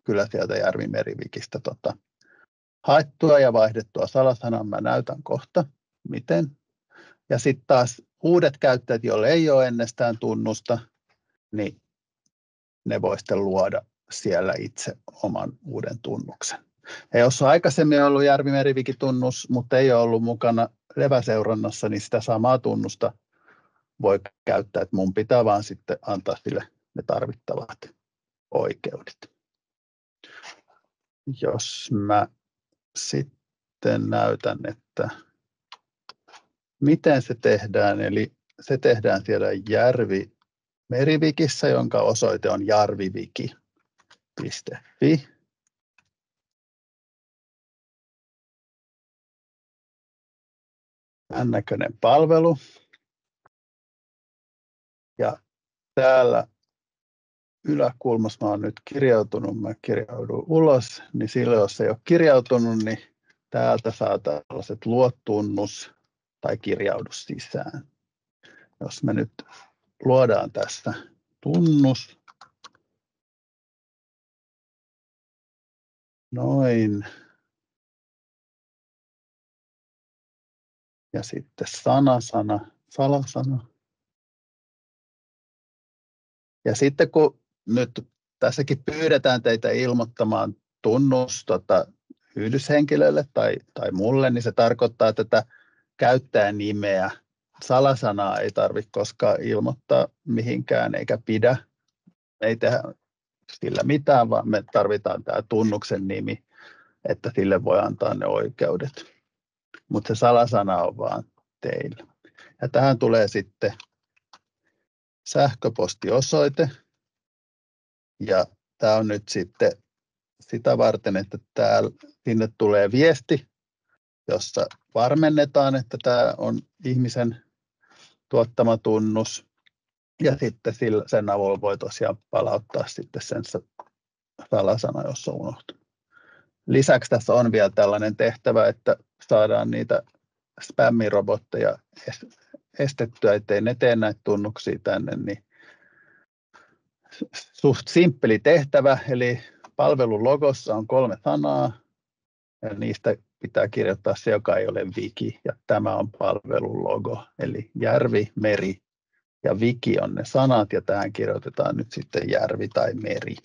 kyllä sieltä Järvi-Merivikistä haettua ja vaihdettua salasanan. Mä näytän kohta, miten. Ja sitten taas uudet käyttäjät, joille ei ole ennestään tunnusta, niin ne voi sitten luoda siellä itse oman uuden tunnuksen. Ja jos on aikaisemmin ollut Järvi-Meriviki-tunnus, mutta ei ole ollut mukana leväseurannassa, niin sitä samaa tunnusta voi käyttää, että mun pitää vaan sitten antaa sille ne tarvittavat oikeudet. Jos mä sitten näytän, että miten se tehdään, eli se tehdään siellä Järvi-Merivikissä, jonka osoite on jarviviki.fi. Tämän näköinen palvelu. Ja täällä yläkulmassa mä oon nyt kirjautunut, mä kirjaudun ulos, niin silloin jos ei ole kirjautunut, niin täältä saa tällaiset luo tunnus tai kirjaudu sisään. Jos me nyt luodaan tässä tunnus, noin, ja sitten salasana. Ja sitten kun nyt tässäkin pyydetään teitä ilmoittamaan tunnus yhdyshenkilölle tai mulle, niin se tarkoittaa, että tätä käyttäjän nimeä, salasanaa ei tarvitse koskaan ilmoittaa mihinkään eikä pidä. Me ei tehdä sillä mitään, vaan me tarvitaan tämä tunnuksen nimi, että sille voi antaa ne oikeudet. Mutta se salasana on vaan teillä. Ja tähän tulee sitten sähköpostiosoite. Ja tämä on nyt sitten sitä varten, että sinne tulee viesti, jossa varmennetaan, että tämä on ihmisen tuottama tunnus. Ja sitten sen avulla voi tosiaan palauttaa sitten sen salasana, jos on unohtunut. Lisäksi tässä on vielä tällainen tehtävä, että saadaan niitä spämmirobotteja estettyä, ettei ne tee näitä tunnuksia tänne, niin suht simppeli tehtävä, eli palvelun logossa on 3 sanaa, ja niistä pitää kirjoittaa se, joka ei ole wiki, ja tämä on palvelun logo, eli järvi, meri ja wiki on ne sanat, ja tähän kirjoitetaan nyt sitten järvi tai meri.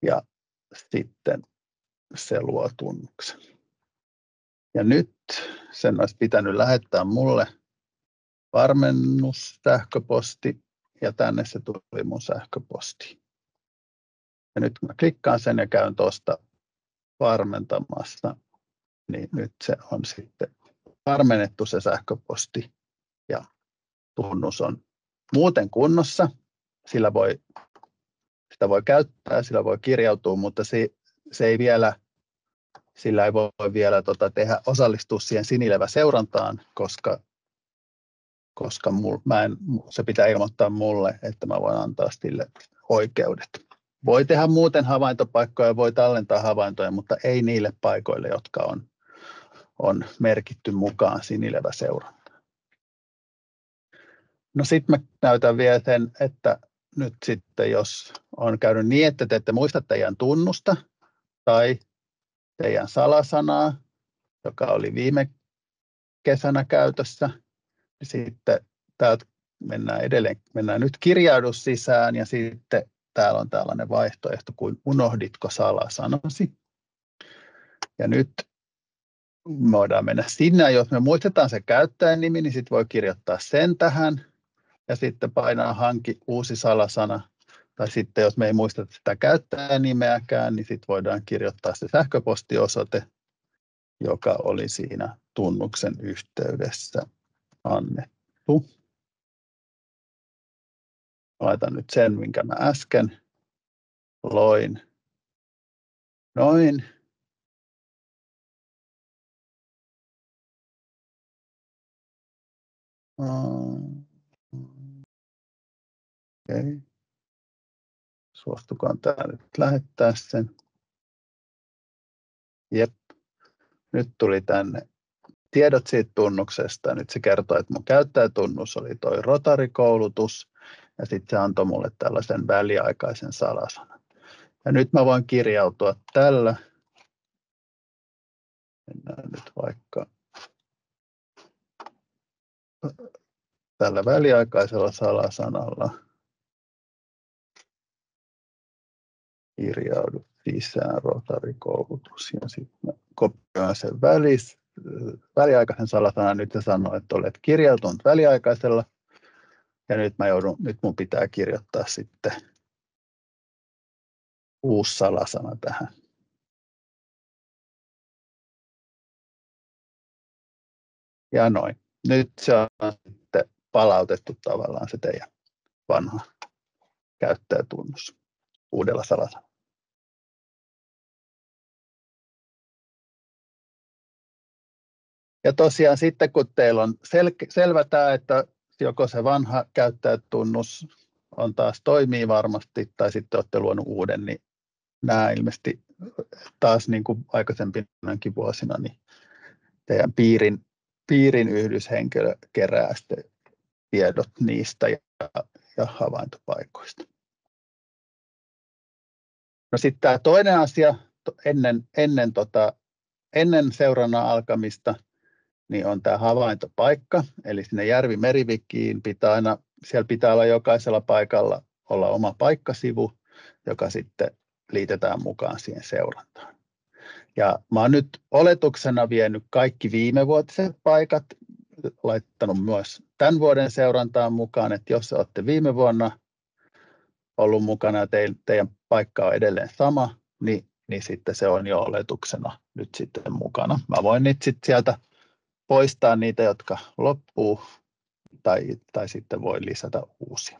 Ja sitten se luo tunnuksen. Ja nyt sen olisi pitänyt lähettää mulle varmennussähköposti, ja tänne se tuli mun sähköposti. Ja nyt kun mä klikkaan sen ja käyn tuosta varmentamassa, niin nyt se on sitten varmennettu se sähköposti ja tunnus on muuten kunnossa. Sitä voi käyttää, sillä voi kirjautua, mutta sillä ei voi vielä osallistua siihen Sinilevä-seurantaan, koska se pitää ilmoittaa mulle, että mä voin antaa sille oikeudet. Voi tehdä muuten havaintopaikkoja, voi tallentaa havaintoja, mutta ei niille paikoille, jotka on merkitty mukaan Sinilevä-seurantaan. No sitten mä näytän vielä sen, että nyt sitten jos on käynyt niin, että te ette muista teidän tunnusta tai teidän salasanaa, joka oli viime kesänä käytössä, niin sitten täältä mennään nyt kirjaudus sisään ja sitten täällä on tällainen vaihtoehto kuin unohditko salasanasi. Ja nyt me voidaan mennä sinne, jos me muistetaan se käyttäjän nimi, niin sitten voi kirjoittaa sen tähän ja sitten painaa hanki uusi salasana. Tai sitten jos me ei muisteta sitä käyttäjän nimeäkään, niin sitten voidaan kirjoittaa se sähköpostiosoite, joka oli siinä tunnuksen yhteydessä annettu. Laitan nyt sen, minkä mä äsken loin. Noin. Okay. Suostukaan tää nyt lähettää sen. Jep. Nyt tuli tänne tiedot siitä tunnuksesta. Nyt se kertoo, että mun käyttäjätunnus oli toi Rotary-koulutus. Ja sitten se antoi mulle tällaisen väliaikaisen salasanan. Ja nyt mä voin kirjautua tällä. Mennään nyt vaikka tällä väliaikaisella salasanalla. kirjaudu sisään, Rotary-koulutus, ja sitten mä kopioin sen väliaikaisen salasanan nyt ja sanon, että olet kirjautunut väliaikaisella, ja nyt mun pitää kirjoittaa sitten uusi salasana tähän. Ja noin. Nyt se on sitten palautettu tavallaan se teidän vanha käyttäjätunnus uudella salasanalla. Ja tosiaan sitten kun teillä on selvä tämä, että joko se vanha käyttäjätunnus on taas toimii varmasti tai sitten olette luonut uuden, niin nämä ilmeisesti taas niin kuin aikaisempinakin vuosina, niin teidän piirin yhdyshenkilö kerää sitten tiedot niistä ja havaintopaikoista. No sitten tämä toinen asia ennen seurannan alkamista niin on tämä havaintopaikka, eli sinne Järvi-Merivikiin siellä pitää olla jokaisella paikalla olla oma paikkasivu, joka sitten liitetään mukaan siihen seurantaan. Ja mä oon nyt oletuksena vienyt kaikki viimevuotiset paikat, laittanut myös tämän vuoden seurantaan mukaan, että jos olette viime vuonna ollut mukana ja teidän paikka on edelleen sama, niin sitten se on jo oletuksena nyt sitten mukana. Mä voin nyt sitten sieltä poistaa niitä, jotka loppuu, tai sitten voi lisätä uusia.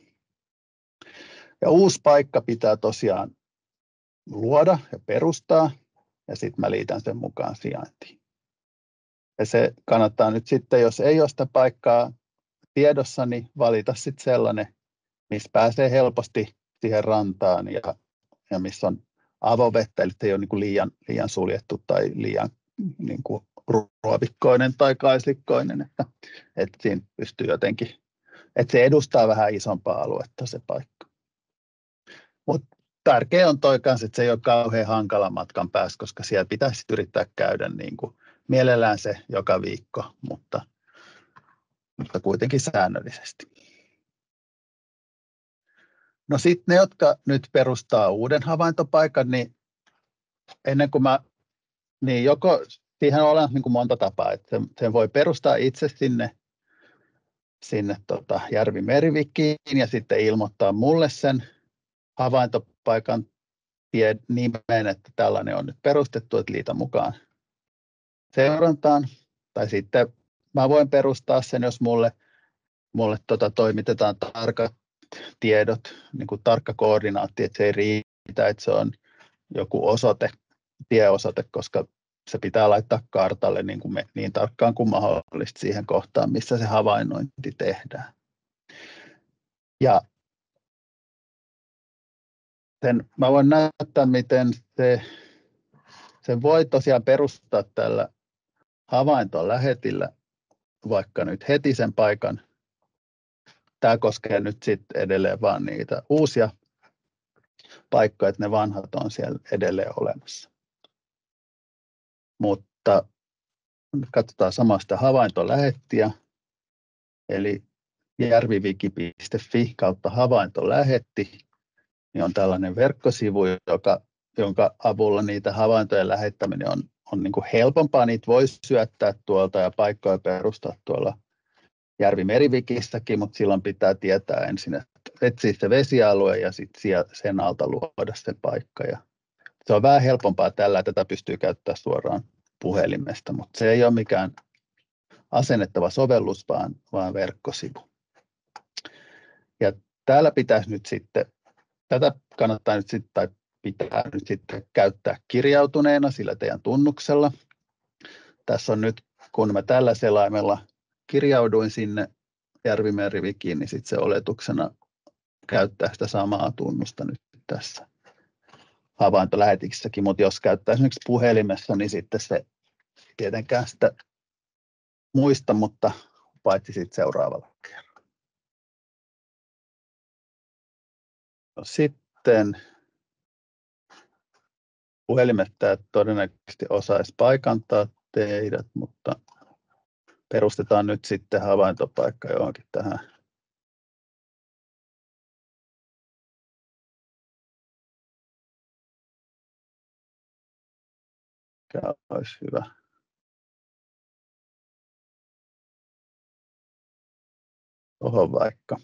Ja uusi paikka pitää tosiaan luoda ja perustaa, ja sitten mä liitän sen mukaan sijaintiin. Ja se kannattaa nyt sitten, jos ei ole sitä paikkaa tiedossa, niin valita sitten sellainen, missä pääsee helposti siihen rantaan ja missä on avovettä, eli ei ole niin kuin liian suljettu tai liian niin kuin ruovikkoinen tai kaislikkoinen, että siinä pystyy jotenkin, että se edustaa vähän isompaa aluetta se paikka. Mutta tärkeää on toi kanssa, että se ei ole kauhean hankala matkan päässä, koska siellä pitäisi yrittää käydä niin kuin mielellään se joka viikko, mutta kuitenkin säännöllisesti. No sitten ne, jotka nyt perustaa uuden havaintopaikan, niin ennen kuin niin joko siihen on olemassa niin kuin monta tapaa, että sen voi perustaa itse sinne Järvi-Merivikiin ja sitten ilmoittaa mulle sen havaintopaikan nimen, että tällainen on nyt perustettu, että liitä mukaan seurantaan. Tai sitten mä voin perustaa sen, jos mulle toimitetaan tarkat tiedot, niin kuin tarkka koordinaatti, että se ei riitä, että se on joku tieosoite, koska se pitää laittaa kartalle niin tarkkaan kuin mahdollista siihen kohtaan, missä se havainnointi tehdään. Ja mä voin näyttää, miten se voi tosiaan perustaa tällä havaintolähetillä vaikka nyt heti sen paikan. Tämä koskee nyt sitten edelleen vaan niitä uusia paikkoja, että ne vanhat on siellä edelleen olemassa. Mutta katsotaan samasta havaintolähettiä, eli järviviki.fi kautta havaintolähetti, niin on tällainen verkkosivu, jonka avulla niitä havaintojen lähettäminen on niin kuin helpompaa. Niitä voisi syöttää tuolta ja paikkoja perustaa tuolla Järvi-Merivikissäkin, mutta silloin pitää tietää ensin, että etsiä se vesialue ja sitten sen alta luoda se paikka. Ja se on vähän helpompaa tällä, että tätä pystyy käyttämään suoraan puhelimesta, mutta se ei ole mikään asennettava sovellus, vaan verkkosivu. Ja täällä pitäisi nyt sitten, tätä kannattaa nyt sitten, tai pitää nyt sitten käyttää kirjautuneena sillä teidän tunnuksella. Tässä on nyt, kun mä tällä selaimella kirjauduin sinne Järvi-Merivikiin, niin sitten se oletuksena käyttää sitä samaa tunnusta nyt tässä havaintolähetyksessäkin, mutta jos käyttää esimerkiksi puhelimessa, niin sitten se tietenkään sitä muista, mutta paitsi sitten seuraavalla kerralla. No sitten puhelimesta todennäköisesti osaisi paikantaa teidät, mutta perustetaan nyt sitten havaintopaikka johonkin tähän mikä olisi hyvä. Tuohon vaikka.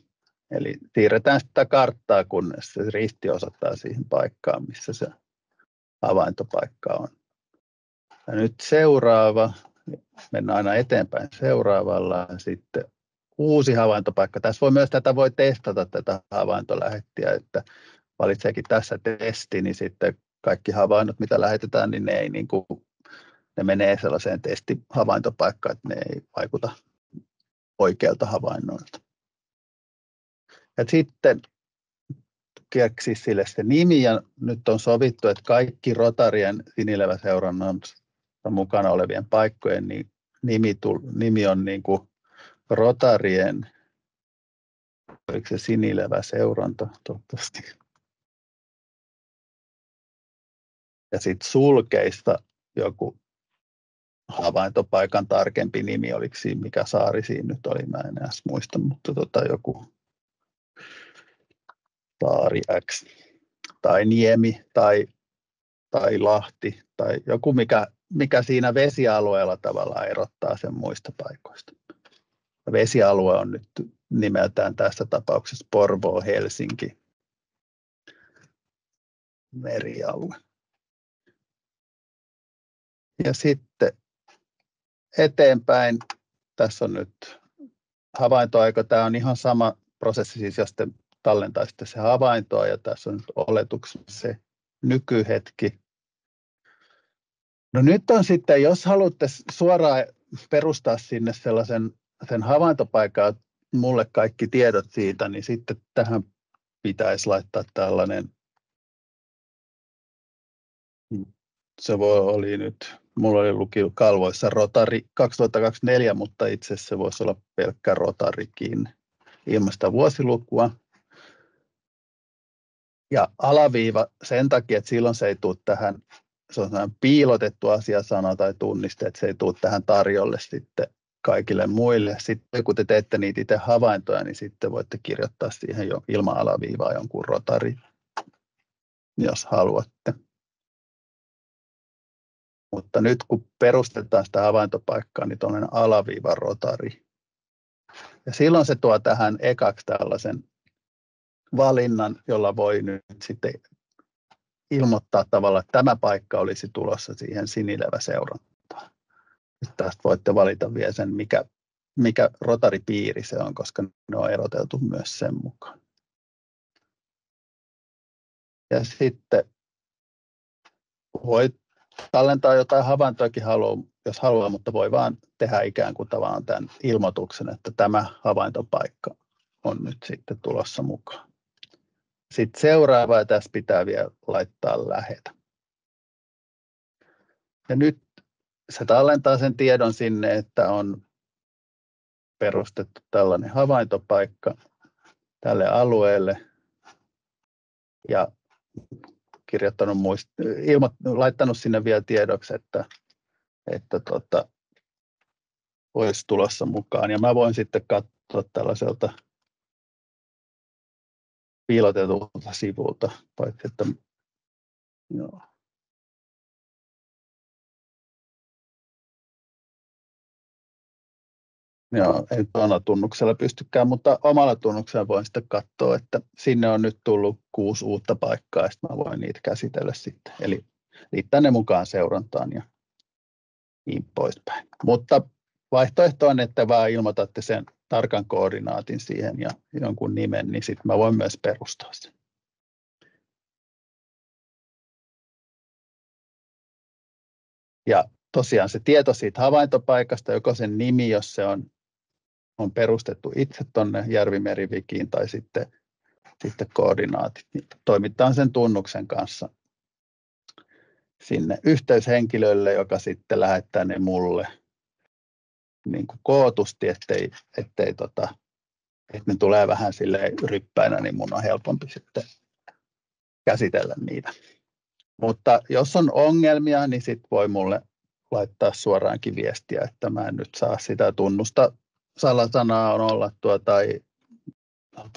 Eli siirretään sitä karttaa, kunnes se risti osoittaa siihen paikkaan, missä se havaintopaikka on. Ja nyt seuraava, mennään aina eteenpäin seuraavalla, ja sitten uusi havaintopaikka. Tässä voi testata tätä havaintolähettiä, että valitseekin tässä testi, niin sitten kaikki havainnot, mitä lähetetään, niin ne menee sellaiseen testihavaintopaikkaan, että ne ei vaikuta oikealta havainnoilta. Ja sitten keksi sille se nimi, ja nyt on sovittu, että kaikki Rotarien sinileväseurannassa mukana olevien paikkojen niin nimi on niin kuin Rotarien, oliko se sinileväseuranta, toivottavasti. Ja sitten sulkeista joku havaintopaikan tarkempi nimi, oliko siinä, mikä saari siinä nyt oli, mä en enää muista, mutta joku saari X tai niemi tai lahti tai joku, mikä siinä vesialueella tavallaan erottaa sen muista paikoista. Vesialue on nyt nimeltään tässä tapauksessa Porvoo, Helsinki, merialue. Ja sitten eteenpäin, tässä on nyt havaintoaika, tämä on ihan sama prosessi, siis jos te tallentaisitte se havaintoa, ja tässä on nyt oletuksena se nykyhetki. No nyt on sitten, jos haluatte suoraan perustaa sinne sen havaintopaikan, mulle kaikki tiedot siitä, niin sitten tähän pitäisi laittaa tällainen, oli nyt, mulla oli luki kalvoissa Rotari 2024, mutta itse asiassa se voisi olla pelkkä Rotarikin ilman sitä vuosilukua. Ja alaviiva sen takia, että silloin se ei tule tähän, se on piilotettu asiasana tai tunniste, että se ei tule tähän tarjolle sitten kaikille muille. Sitten kun te teette niitä itse havaintoja, niin sitten voitte kirjoittaa siihen jo ilman alaviivaa jonkun Rotari, jos haluatte. Mutta nyt kun perustetaan sitä havaintopaikkaa, niin tuollainen alaviiva Rotari. Ja silloin se tuo tähän ekaksi tällaisen valinnan, jolla voi nyt sitten ilmoittaa tavallaan, että tämä paikka olisi tulossa siihen sinileväseurantaan. Tästä voitte valita vielä sen, mikä rotaripiiri se on, koska ne on eroteltu myös sen mukaan. Ja sitten voi tallentaa jotain havaintoakin, jos haluaa, mutta voi vaan tehdä ikään kuin tavallaan tämän ilmoituksen, että tämä havaintopaikka on nyt sitten tulossa mukaan. Sitten seuraava, ja tässä pitää vielä laittaa lähetä. Ja nyt se tallentaa sen tiedon sinne, että on perustettu tällainen havaintopaikka tälle alueelle ja laittanut sinne vielä tiedoksi, että olisi tulossa mukaan. Ja mä voin sitten katsoa tällaiselta piilotetulta sivulta, paitsi että joo. Joo, ei tuolla tunnuksella pystykään, mutta omalla tunnuksella voin sitten katsoa, että sinne on nyt tullut 6 uutta paikkaa, ja sitten mä voin niitä käsitellä sitten. Eli liittää ne mukaan seurantaan ja niin poispäin. Mutta vaihtoehto on, että vaan ilmoitatte sen tarkan koordinaatin siihen ja jonkun nimen, niin sitten mä voin myös perustaa sen. Ja tosiaan se tieto siitä havaintopaikasta, joko sen nimi, jos se on perustettu itse tuonne Järvimeriwikiin tai sitten koordinaatit, niin toimitaan sen tunnuksen kanssa sinne yhteyshenkilölle, joka sitten lähettää ne mulle niin kuin kootusti, että ne tulee vähän silleen ryppäinä, niin mun on helpompi sitten käsitellä niitä. Mutta jos on ongelmia, niin sitten voi mulle laittaa suoraankin viestiä, että mä en nyt saa sitä tunnusta. Salasanaa on olla tai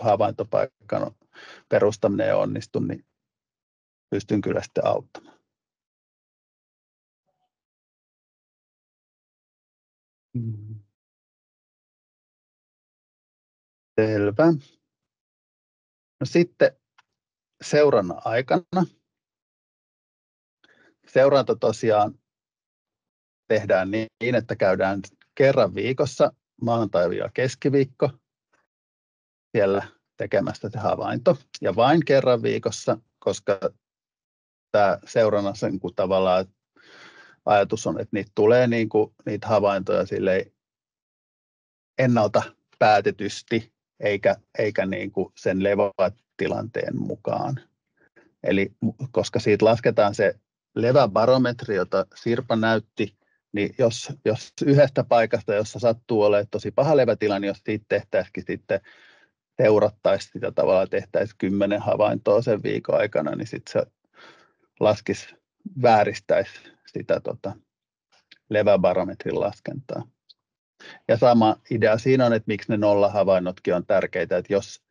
havaintopaikan perustaminen ei onnistu, niin pystyn kyllä sitten auttamaan. Selvä. No sitten seurannan aikana. Seuranta tosiaan tehdään niin, että käydään kerran viikossa, maanantai ja keskiviikko, siellä tekemässä se havainto. Ja vain kerran viikossa, koska tämä seurannassa niin kuin tavallaan ajatus on, että niitä tulee niin kuin, niitä havaintoja silleen ennalta päätetysti, eikä niin kuin sen levätilanteen mukaan. Eli koska siitä lasketaan se leväbarometri, jota Sirpa näytti, niin jos yhdestä paikasta, jossa sattuu olemaan tosi paha levätila, niin jos siitä tehtäisikin sitten seurattaisiin sitä tavallaan, tehtäisiin 10 havaintoa sen viikon aikana, niin sitten se laskisi, vääristäisi sitä leväbarometrin laskentaa. Ja sama idea siinä on, että miksi ne nollahavainnotkin on tärkeitä, että jos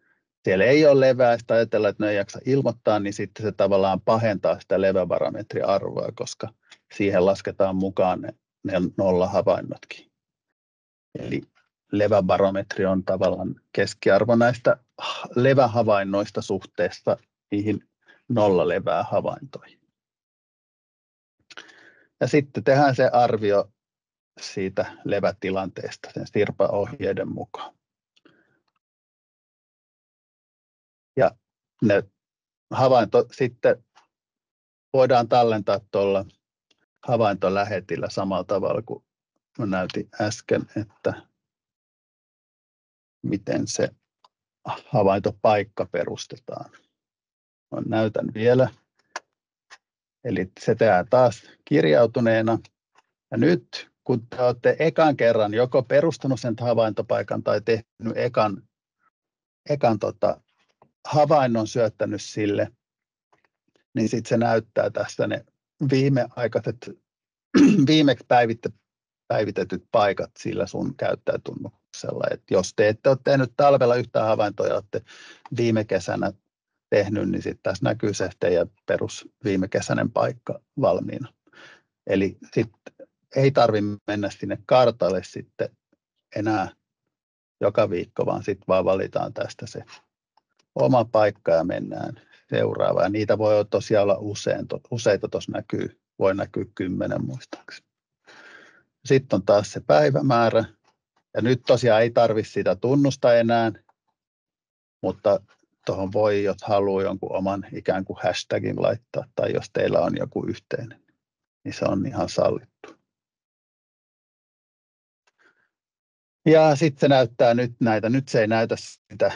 siellä ei ole levää, sitä ajatellaan, että ne ei jaksa ilmoittaa, niin sitten se tavallaan pahentaa sitä leväbarometriarvoa, koska siihen lasketaan mukaan ne nollahavainnotkin. Eli leväbarometri on tavallaan keskiarvo näistä levähavainnoista suhteessa niihin nollalevää havaintoihin. Ja sitten tehdään se arvio siitä levätilanteesta sen Sirpa-ohjeiden mukaan. Ja ne havainto sitten voidaan tallentaa tuolla havaintolähetillä samalla tavalla kuin mä näytin äsken, että miten se havaintopaikka perustetaan. Mä näytän vielä. Eli se tehdään taas kirjautuneena. Ja nyt kun te olette ekan kerran joko perustanut sen havaintopaikan tai tehnyt ekan havainnon syöttänyt sille, niin sitten se näyttää tässä ne viimeksi päivitetyt paikat sillä sun käyttäjätunnuksella. Et jos te ette ole tehnyt talvella yhtään havaintoa ja olette viime kesänä tehnyt, niin sitten tässä näkyy se teidän perus viime kesäinen paikka valmiina. Eli sitten ei tarvitse mennä sinne kartalle sitten enää joka viikko, vaan sitten vaan valitaan tästä se oma paikka ja mennään seuraavaan. Niitä voi tosiaan olla useita, tuossa voi näkyä 10 muistaakseni. Sitten on taas se päivämäärä. Ja nyt tosiaan ei tarvitse sitä tunnusta enää, mutta tuohon voi, jos haluaa jonkun oman ikään kuin hashtagin laittaa, tai jos teillä on joku yhteinen, niin se on ihan sallittu. Ja sitten se näyttää nyt näitä. Nyt se ei näytä sitä,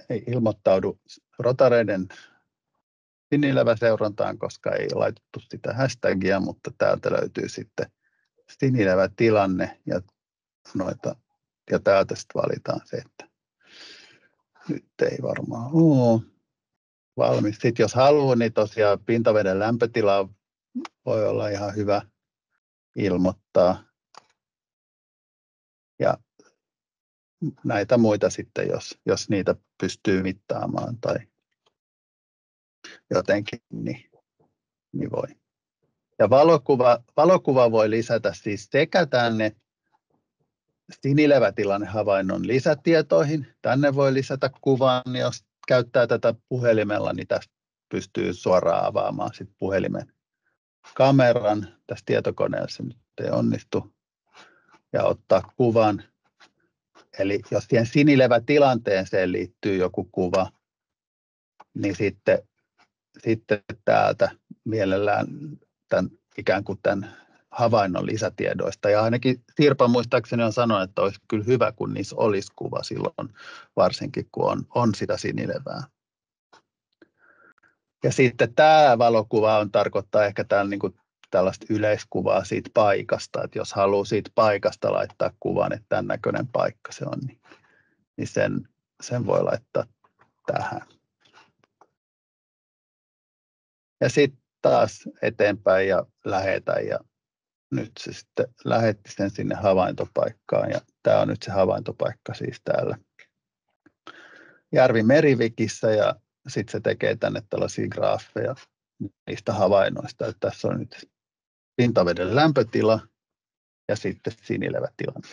ei ilmoittaudu rotareiden sinileväseurantaan, koska ei laitettu sitä hashtagia, mutta täältä löytyy sitten sinilevätilanne ja täältä sitten valitaan se, että nyt ei varmaan ole valmis. Sitten jos haluaa, niin tosiaan pintaveden lämpötila voi olla ihan hyvä ilmoittaa. Ja näitä muita sitten, jos niitä pystyy mittaamaan tai jotenkin, niin voi. Ja valokuva voi lisätä siis sekä tänne sinilevätilannehavainnon lisätietoihin. Tänne voi lisätä kuvan, jos käyttää tätä puhelimella, niin tästä pystyy suoraan avaamaan sit puhelimen kameran. Tässä tietokoneessa nyt ei onnistu. Ja ottaa kuvan. Eli jos siihen sinilevätilanteeseen liittyy joku kuva, niin sitten täältä mielellään ikään kuin tämän havainnon lisätiedoista. Ja ainakin Sirpa muistaakseni on sanonut, että olisi kyllä hyvä, kun niissä olisi kuva silloin, varsinkin kun on sitä sinilevää. Ja sitten tämä valokuva tarkoittaa ehkä tällaista yleiskuvaa siitä paikasta, että jos haluaa siitä paikasta laittaa kuvan, että tämän näköinen paikka se on, niin sen voi laittaa tähän. Ja sitten taas eteenpäin ja lähetä, ja nyt se sitten lähetti sen sinne havaintopaikkaan, ja tämä on nyt se havaintopaikka siis täällä Järvi-Merivikissä, ja sitten se tekee tänne tällaisia graafeja niistä havainnoista, että tässä on nyt pintaveden lämpötila, ja sitten sinilevätilanne.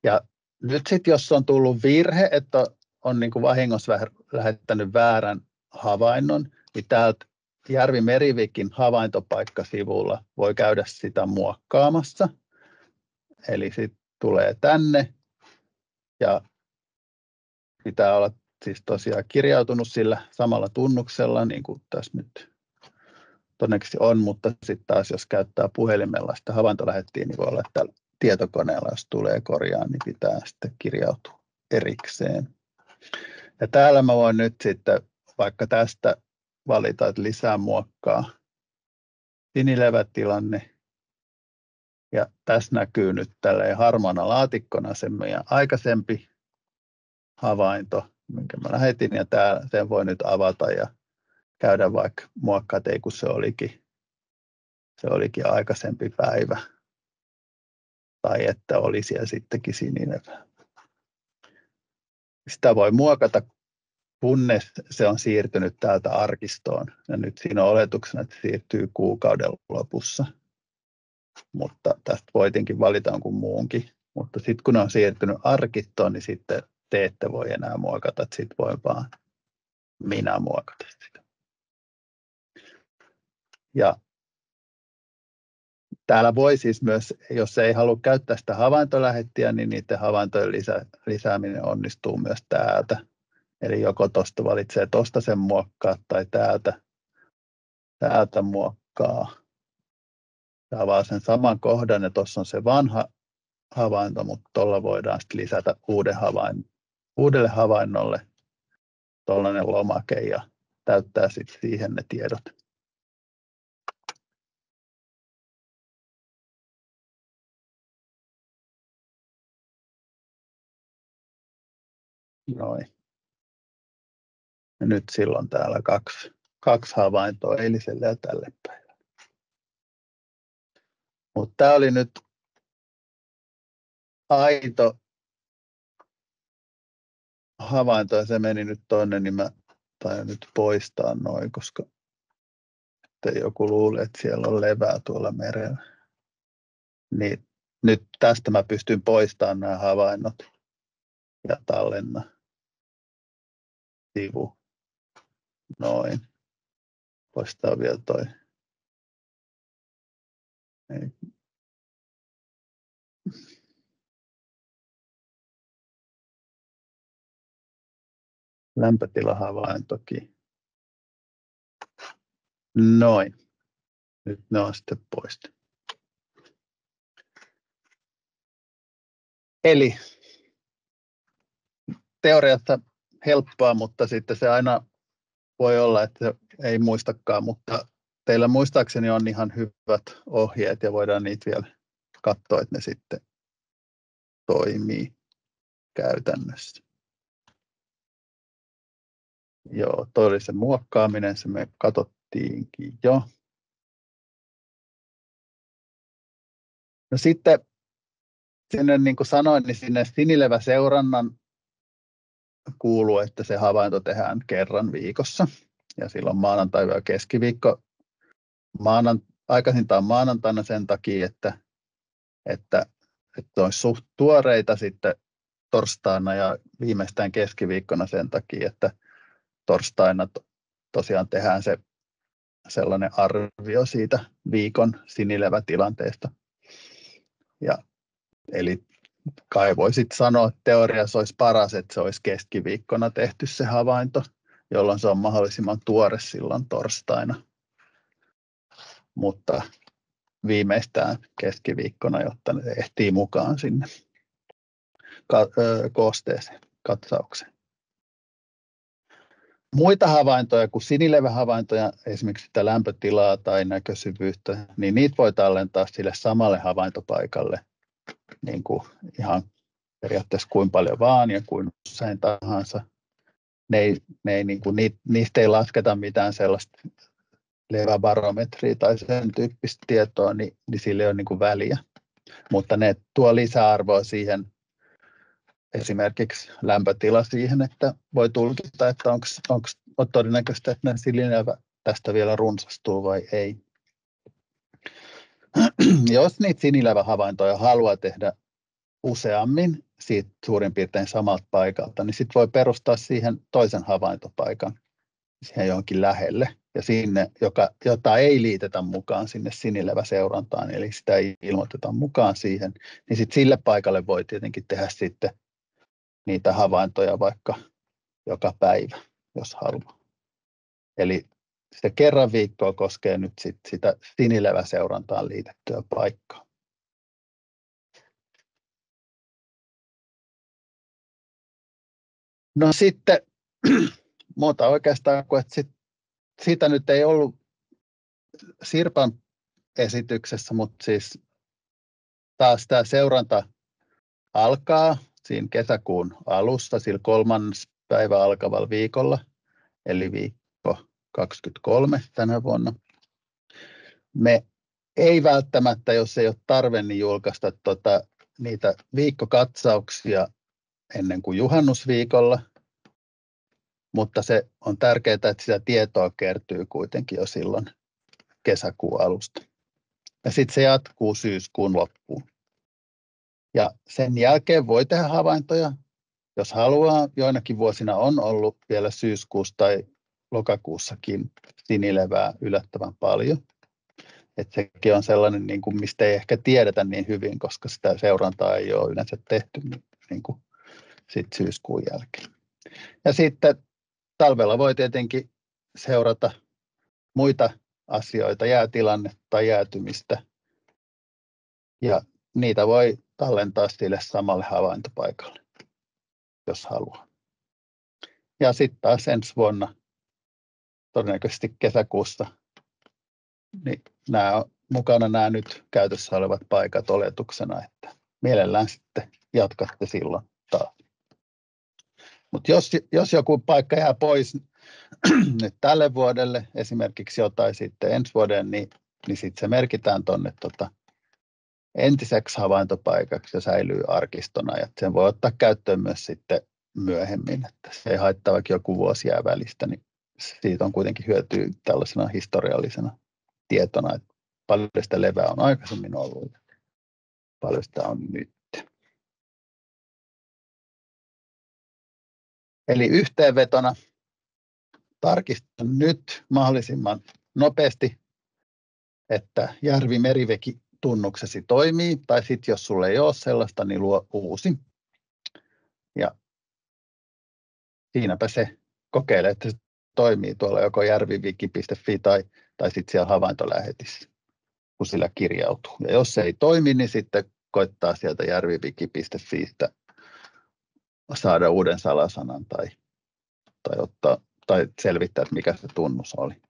Ja nyt sitten, jos on tullut virhe, että on niin kuin vahingossa lähettänyt väärän havainnon, niin täältä Järvi-Merivikin havaintopaikkasivulla voi käydä sitä muokkaamassa. Eli sitten tulee tänne ja pitää olla siis tosiaan kirjautunut sillä samalla tunnuksella, niin kuin tässä nyt todennäköisesti on, mutta sitten taas jos käyttää puhelimella sitä havaintolähettiä, niin voi olla, että tietokoneella, jos tulee korjaan, niin pitää sitten kirjautua erikseen. Ja täällä mä voin nyt sitten vaikka tästä valita, että lisää muokkaa sinilevätilanne. Ja tässä näkyy nyt tälleen harmaana laatikkona se meidän aikaisempi havainto, minkä mä lähetin, ja sen voi nyt avata ja käydä vaikka muokkaa, että ei kun se olikin aikaisempi päivä. Tai että oli siellä sittenkin sinilevä. Sitä voi muokata, kunnes se on siirtynyt täältä arkistoon. Ja nyt siinä on oletuksena, että se siirtyy kuukauden lopussa. Mutta tästä voitinkin valita jonkun muunkin. Mutta sitten kun ne on siirtynyt arkistoon, niin sitten te ette voi enää muokata. Sitten voi vaan minä muokata sitä. Ja täällä voi siis myös, jos ei halua käyttää sitä havaintolähettiä, niin niiden havaintojen lisääminen onnistuu myös täältä. Eli joko tuosta valitsee tuosta sen muokkaa tai täältä muokkaa. Tämä avaa sen saman kohdan ja tuossa on se vanha havainto, mutta tuolla voidaan sitten lisätä uudelle havainnolle tuollainen lomake ja täyttää sitten siihen ne tiedot. Noin. Ja nyt silloin täällä kaksi havaintoa eiliselle ja tälle päivälle. Mutta tämä oli nyt aito havainto ja se meni nyt tonne, niin mä taidan nyt poistaa noin, koska joku luulee, että siellä on levää tuolla merellä. Niin nyt tästä mä pystyn poistamaan nämä havainnot ja tallenna sivu. Noin. Poistaa vielä toi. Lämpötilahavaintokin. Noin. Nyt ne on sitten poistettu. Eli teoriassa helppoa, mutta sitten se aina voi olla, että se ei muistakaan, mutta teillä muistaakseni on ihan hyvät ohjeet ja voidaan niitä vielä katsoa, että ne sitten toimii käytännössä. Joo, toi oli se muokkaaminen, se me katsottiinkin jo. No sitten sinne, niin kuin sanoin, niin sinne sinileväseurannan kuuluu, että se havainto tehdään kerran viikossa. Ja silloin maanantai ja keskiviikko, aikaisintaan maanantaina sen takia, että olisi suht tuoreita sitten torstaina ja viimeistään keskiviikkona sen takia, että torstaina tosiaan tehdään se sellainen arvio siitä viikon sinilevätilanteesta. Ja, eli kai voisit sanoa, että teoriassa olisi paras, että se olisi keskiviikkona tehty se havainto, jolloin se on mahdollisimman tuore silloin torstaina. Mutta viimeistään keskiviikkona, jotta ne ehtii mukaan sinne koosteeseen, katsaukseen. Muita havaintoja kuin sinilevähavaintoja, esimerkiksi sitä lämpötilaa tai näkösyvyyttä, niin niitä voi tallentaa sille samalle havaintopaikalle niin kuin ihan periaatteessa kuin paljon vaan ja kuin usein tahansa. Niistä ei lasketa mitään sellaista leväbarometria tai sen tyyppistä tietoa, niin sillä ei ole niin kuin väliä. Mutta ne tuo lisäarvoa siihen, esimerkiksi lämpötila siihen, että voi tulkita, että onko todennäköistä, että sinilevä tästä vielä runsastuu vai ei. jos niitä sinilevähavaintoja haluaa tehdä useammin siitä suurin piirtein samalta paikalta, niin sitten voi perustaa siihen toisen havaintopaikan siihen johonkin lähelle ja sinne, jota ei liitetä mukaan sinne sinileväseurantaan, eli sitä ei ilmoiteta mukaan siihen, niin sitten sille paikalle voi tietenkin tehdä sitten niitä havaintoja vaikka joka päivä, jos haluaa. Eli se kerran viikkoa koskee nyt sitä sinileväseurantaan liitettyä paikkaa. No sitten muuta oikeastaan, kun siitä nyt ei ollut Sirpan esityksessä, mutta siis taas tämä seuranta alkaa siinä kesäkuun alussa, sillä 3. päivä alkavalla viikolla, eli viikko 23 tänä vuonna. Me ei välttämättä, jos ei ole tarve, niin julkaista niitä viikkokatsauksia ennen kuin juhannusviikolla, mutta se on tärkeää, että sitä tietoa kertyy kuitenkin jo silloin kesäkuun alusta. Ja sitten se jatkuu syyskuun loppuun. Ja sen jälkeen voi tehdä havaintoja, jos haluaa. Joinakin vuosina on ollut vielä syyskuussa tai lokakuussakin sinilevää yllättävän paljon. Että sekin on sellainen, niin kuin, mistä ei ehkä tiedetä niin hyvin, koska sitä seurantaa ei ole yleensä tehty niin kuin sit syyskuun jälkeen. Ja sitten talvella voi tietenkin seurata muita asioita, jäätilannetta tai jäätymistä. Ja niitä voi tallentaa sille samalle havaintopaikalle, jos haluaa. Ja sitten taas ensi vuonna, todennäköisesti kesäkuussa, niin mukana nämä nyt käytössä olevat paikat oletuksena, että mielellään sitten jatkatte silloin taas. Mutta jos joku paikka jää pois nyt tälle vuodelle, esimerkiksi jotain sitten ensi vuoden, niin sitten se merkitään tuonne entiseksi havaintopaikaksi ja säilyy arkistona. Ja sen voi ottaa käyttöön myös sitten myöhemmin, että se ei haittaa, vaikka joku vuosi jää välistä, niin siitä on kuitenkin hyötyä tällaisena historiallisena tietona, että paljon sitä levää on aikaisemmin ollut ja paljon sitä on nyt. Eli yhteenvetona tarkistan nyt mahdollisimman nopeasti, että järvi-meriveki-tunnuksesi toimii, tai sitten jos sulla ei ole sellaista, niin luo uusi. Ja siinäpä se kokeile, että se toimii tuolla joko järviviki.fi tai sitten siellä havaintolähetissä, kun sillä kirjautuu. Ja jos se ei toimi, niin sitten koittaa sieltä järviviki.fiistä saada uuden salasanan tai selvittää, että mikä se tunnus oli.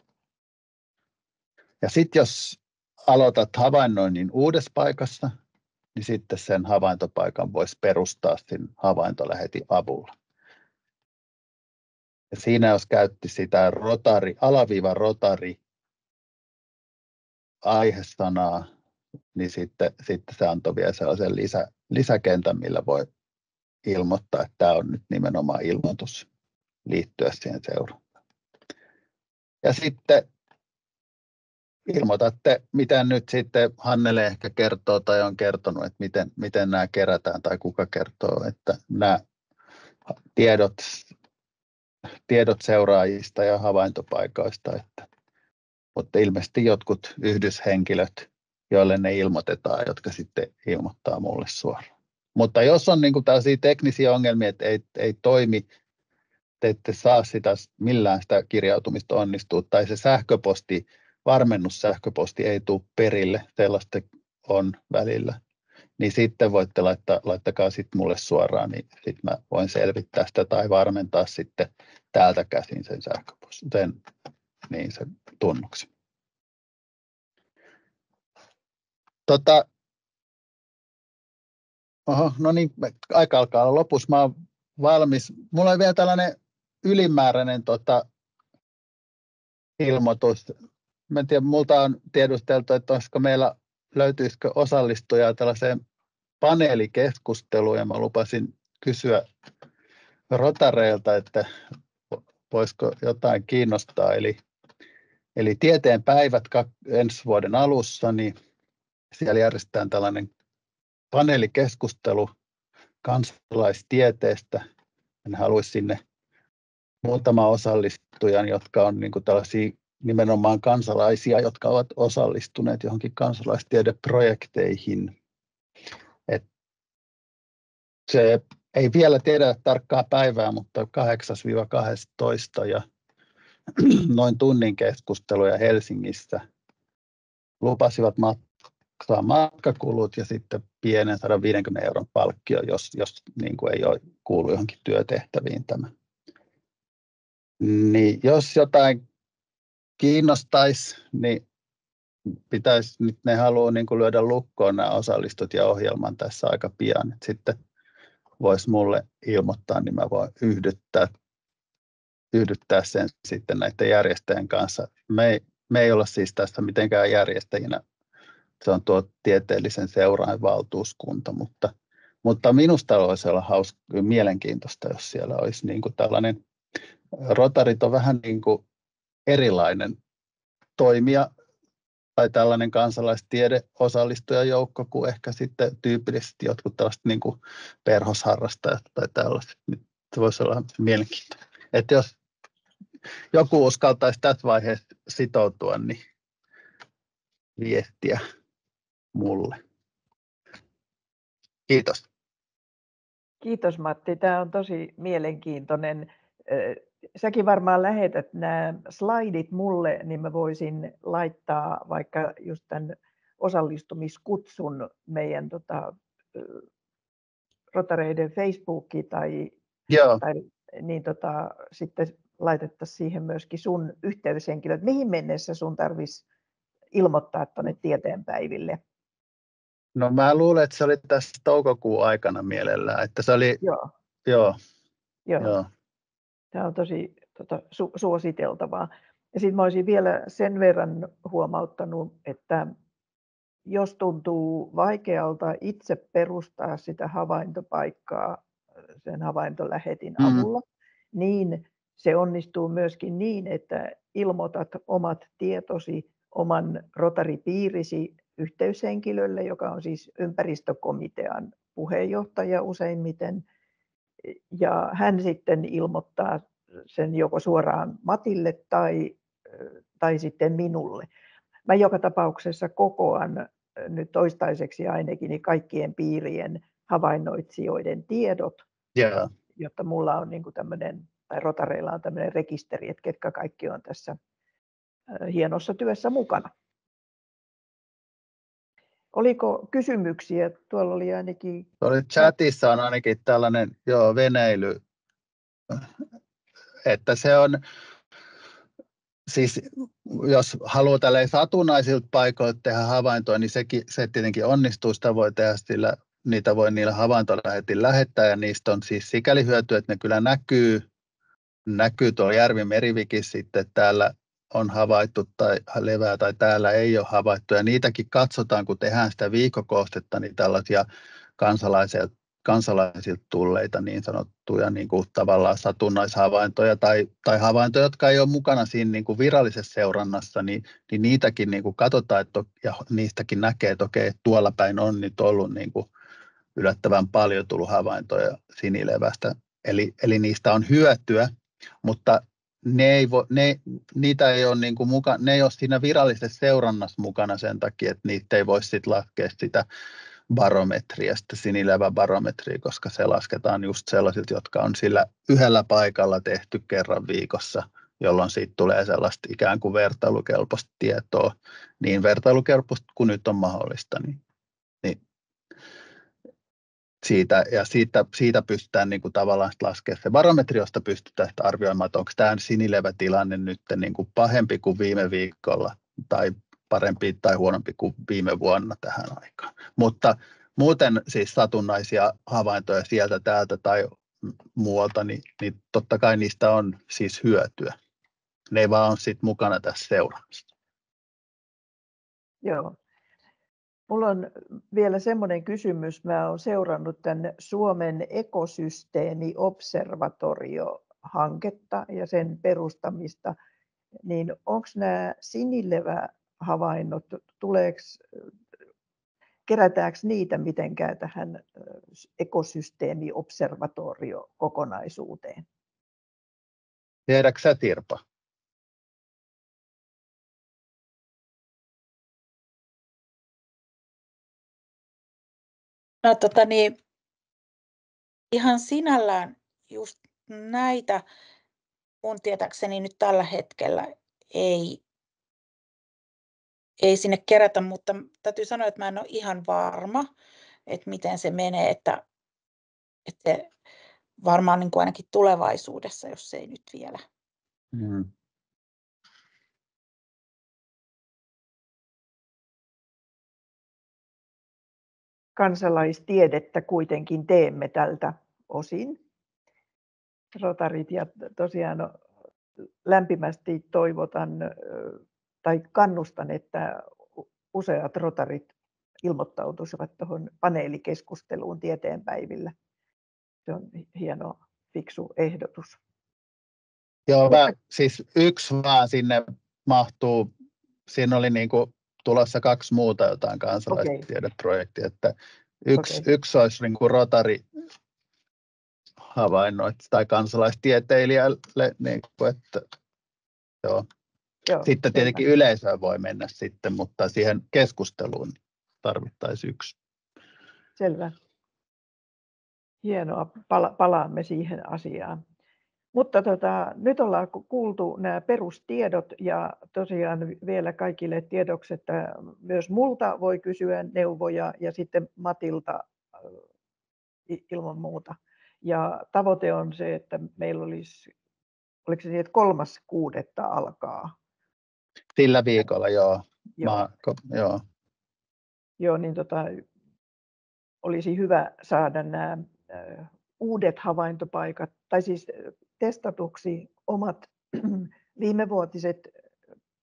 Ja sitten jos aloitat havainnoinnin uudessa paikassa, niin sitten sen havaintopaikan voisi perustaa sen havaintolähetin avulla. Ja siinä jos käytti sitä rotari aihesanaa, niin sitten se antoi vielä sellaisen lisäkentän, millä voi ilmoittaa, että tämä on nyt nimenomaan ilmoitus liittyä siihen seurantaan. Ja sitten ilmoitatte, mitä nyt sitten Hannele ehkä kertoo tai on kertonut, että miten nämä kerätään tai kuka kertoo, että nämä tiedot seuraajista ja havaintopaikoista, mutta ilmeisesti jotkut yhdyshenkilöt, joille ne ilmoitetaan, jotka sitten ilmoittaa mulle suoraan. Mutta jos on niin kuin tällaisia teknisiä ongelmia, että ei toimi, te ette saa millään sitä kirjautumista onnistua, tai se varmennussähköposti ei tule perille, sellaista on välillä, niin sitten voitte laittakaa sitten mulle suoraan, niin sitten mä voin selvittää sitä tai varmentaa sitten täältä käsin sen sähköpostin, sen tunnuksen. No niin, aika alkaa olla lopussa. Mä oon valmis. Mulla on vielä tällainen ylimääräinen ilmoitus. Mä en tiedä, multa on tiedusteltu, että löytyisikö osallistujaa tällaiseen paneelikeskusteluun, ja mä lupasin kysyä rotareilta, että voisiko jotain kiinnostaa. Eli Tieteen päivät ensi vuoden alussa, niin Siellä järjestetään tällainen paneelikeskustelu kansalaistieteestä. En haluaisi sinne muutama osallistujan, jotka on niin kuin tällaisia nimenomaan kansalaisia, jotka ovat osallistuneet johonkin kansalaistiedeprojekteihin. Et se ei vielä tiedä tarkkaa päivää, mutta 8-12 ja noin tunnin keskusteluja Helsingissä. Lupasivat maksaa matkakulut ja sitten pienen 150 € palkkio, jos niin kuin ei ole kuulu johonkin työtehtäviin tämä. Niin jos jotain kiinnostaisi, niin pitäisi, nyt ne haluaa niin kuin lyödä lukkoon nämä osallistut ja ohjelman tässä aika pian. Et sitten voisi mulle ilmoittaa, niin mä voin yhdyttää sen sitten näiden järjestäjien kanssa. Me ei olla siis tässä mitenkään järjestäjinä. Se on tuo tieteellisen seuraajan valtuuskunta, mutta minusta olisi olla mielenkiintoista, jos siellä olisi niin kuin tällainen, Rotarit on vähän niin kuin erilainen toimija tai tällainen kansalaistiedeosallistujajoukko kuin ehkä sitten tyypillisesti jotkut tällaiset niin kuin perhosharrastajat tai tällaiset. Se voisi olla mielenkiintoista. Että jos joku uskaltaisi tässä vaiheessa sitoutua, niin viestiä mulle. Kiitos. Kiitos Matti, tämä on tosi mielenkiintoinen. Säkin varmaan lähetät nämä slaidit mulle, niin mä voisin laittaa vaikka just tämän osallistumiskutsun meidän Rotareiden Facebookiin tai niin sitten laitettaisiin siihen myöskin sun yhteyshenkilöt. Mihin mennessä sun tarvitsisi ilmoittaa tuonne tieteenpäiville? No mä luulen, että se oli tässä toukokuun aikana mielellään, että se oli, joo. Tämä on tosi suositeltavaa. Ja sitten mä olisin vielä sen verran huomauttanut, että jos tuntuu vaikealta itse perustaa sitä havaintopaikkaa sen havaintolähetin avulla, niin se onnistuu myöskin niin, että ilmoitat omat tietosi oman Rotary-piirisi yhteyshenkilölle, joka on siis ympäristökomitean puheenjohtaja useimmiten, ja hän sitten ilmoittaa sen joko suoraan Matille tai sitten minulle. Mä joka tapauksessa kokoan nyt toistaiseksi ainakin niin kaikkien piirien havainnoitsijoiden tiedot, jotta mulla on niin kuin tämmöinen, tai Rotareilla on tämmöinen rekisteri, että ketkä kaikki on tässä hienossa työssä mukana. Oliko kysymyksiä? Tuolla oli ainakin... Chatissa on ainakin tällainen veneily, että se on, siis jos haluaa tälleen satunnaisilta paikoilta tehdä havaintoa, niin se tietenkin onnistuu, sitä voi tehdä sillä, niitä voi niillä havaintolähetin lähettää, ja niistä on siis sikäli hyötyä, että ne kyllä näkyy tuolla Järvin merivikissä sitten, että täällä on havaittu tai levää tai täällä ei ole havaittu, ja niitäkin katsotaan, kun tehdään sitä viikkokoostetta, niin tällaisia kansalaisilta tulleita niin sanottuja niin kuin tavallaan satunnaishavaintoja tai havaintoja, jotka ei ole mukana siinä niin kuin virallisessa seurannassa, niin niitäkin niin kuin katsotaan ja niistäkin näkee, että okei, tuolla päin on nyt ollut niin kuin yllättävän paljon tullut havaintoja sinilevästä. Eli niistä on hyötyä, mutta niitä ei ole niin kuin ne ei ole siinä virallisessa seurannassa mukana sen takia, että niitä ei voi sitten laskea sitä barometriä, sitä sinileväbarometria, koska se lasketaan just sellaisilta, jotka on sillä yhdellä paikalla tehty kerran viikossa, jolloin siitä tulee sellaista ikään kuin vertailukelpoista tietoa, niin vertailukelpoista kuin nyt on mahdollista. Niin siitä pystytään niin kuin tavallaan laskemaan se barometri, josta pystytään arvioimaan, että onko tämä sinilevätilanne nyt niin kuin pahempi kuin viime viikolla tai parempi tai huonompi kuin viime vuonna tähän aikaan. Mutta muuten siis satunnaisia havaintoja sieltä täältä tai muualta, niin totta kai niistä on siis hyötyä. Ne ei vaan ole sit mukana tässä seurannassa. Joo. Mulla on vielä semmoinen kysymys. Mä olen seurannut tämän Suomen ekosysteemiobservatorio-hanketta ja sen perustamista. Niin onko nämä sinilevähavainnot, kerätäänkö niitä mitenkään tähän ekosysteemiobservatorio-kokonaisuuteen? Tiedätkö sä, Tirpa? No, ihan sinällään just näitä mun tietääkseni nyt tällä hetkellä ei sinne kerätä, mutta täytyy sanoa, että mä en ole ihan varma, että miten se menee, että se varmaan niin kuin ainakin tulevaisuudessa, jos ei nyt vielä. Kansalaistiedettä kuitenkin teemme tältä osin. Rotarit, ja tosiaan lämpimästi toivotan tai kannustan, että useat rotarit ilmoittautuisivat tuohon paneelikeskusteluun tieteenpäivillä. Se on hieno, fiksu ehdotus. Joo, siis yksi vaan sinne mahtuu. Siinä oli niin kuin tulossa 2 muuta jotain kansalaistiedeprojektia. Että yksi olisi niin kuin rotari havainnoit tai kansalaistieteilijälle, niin kuin, että joo. Sitten tietenkin yleisöä voi mennä sitten, mutta siihen keskusteluun tarvittaisiin 1. Selvä. Hienoa, palaamme siihen asiaan. Mutta nyt ollaan kuultu nämä perustiedot, ja tosiaan vielä kaikille tiedoksi, että myös multa voi kysyä neuvoja ja sitten Matilta ilman muuta. Ja tavoite on se, että meillä olisi, oliko se niin, että 3.6. alkaa? Sillä viikolla, joo. Joo, niin olisi hyvä saada nämä uudet havaintopaikat, tai siis testatuksi omat viimevuotiset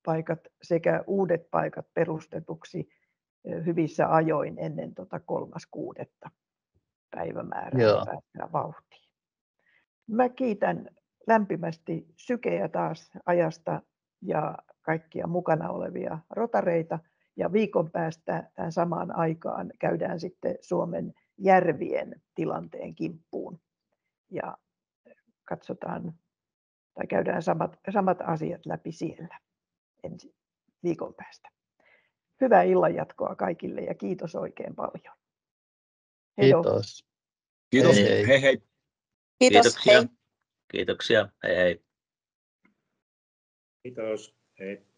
paikat sekä uudet paikat perustetuksi hyvissä ajoin ennen 3.6. päivämäärää ja päästään vauhtiin. Mä kiitän lämpimästi Sykeä taas ajasta ja kaikkia mukana olevia rotareita. Ja viikon päästä tähän samaan aikaan käydään sitten Suomen järvien tilanteen kimppuun. Ja katsotaan, tai käydään samat asiat läpi siellä ensi viikon päästä. Hyvää illanjatkoa kaikille ja kiitos oikein paljon. Kiitos. Kiitos. Hei hei. Kiitos. Kiitoksia. Hei hei. Kiitos. Hei.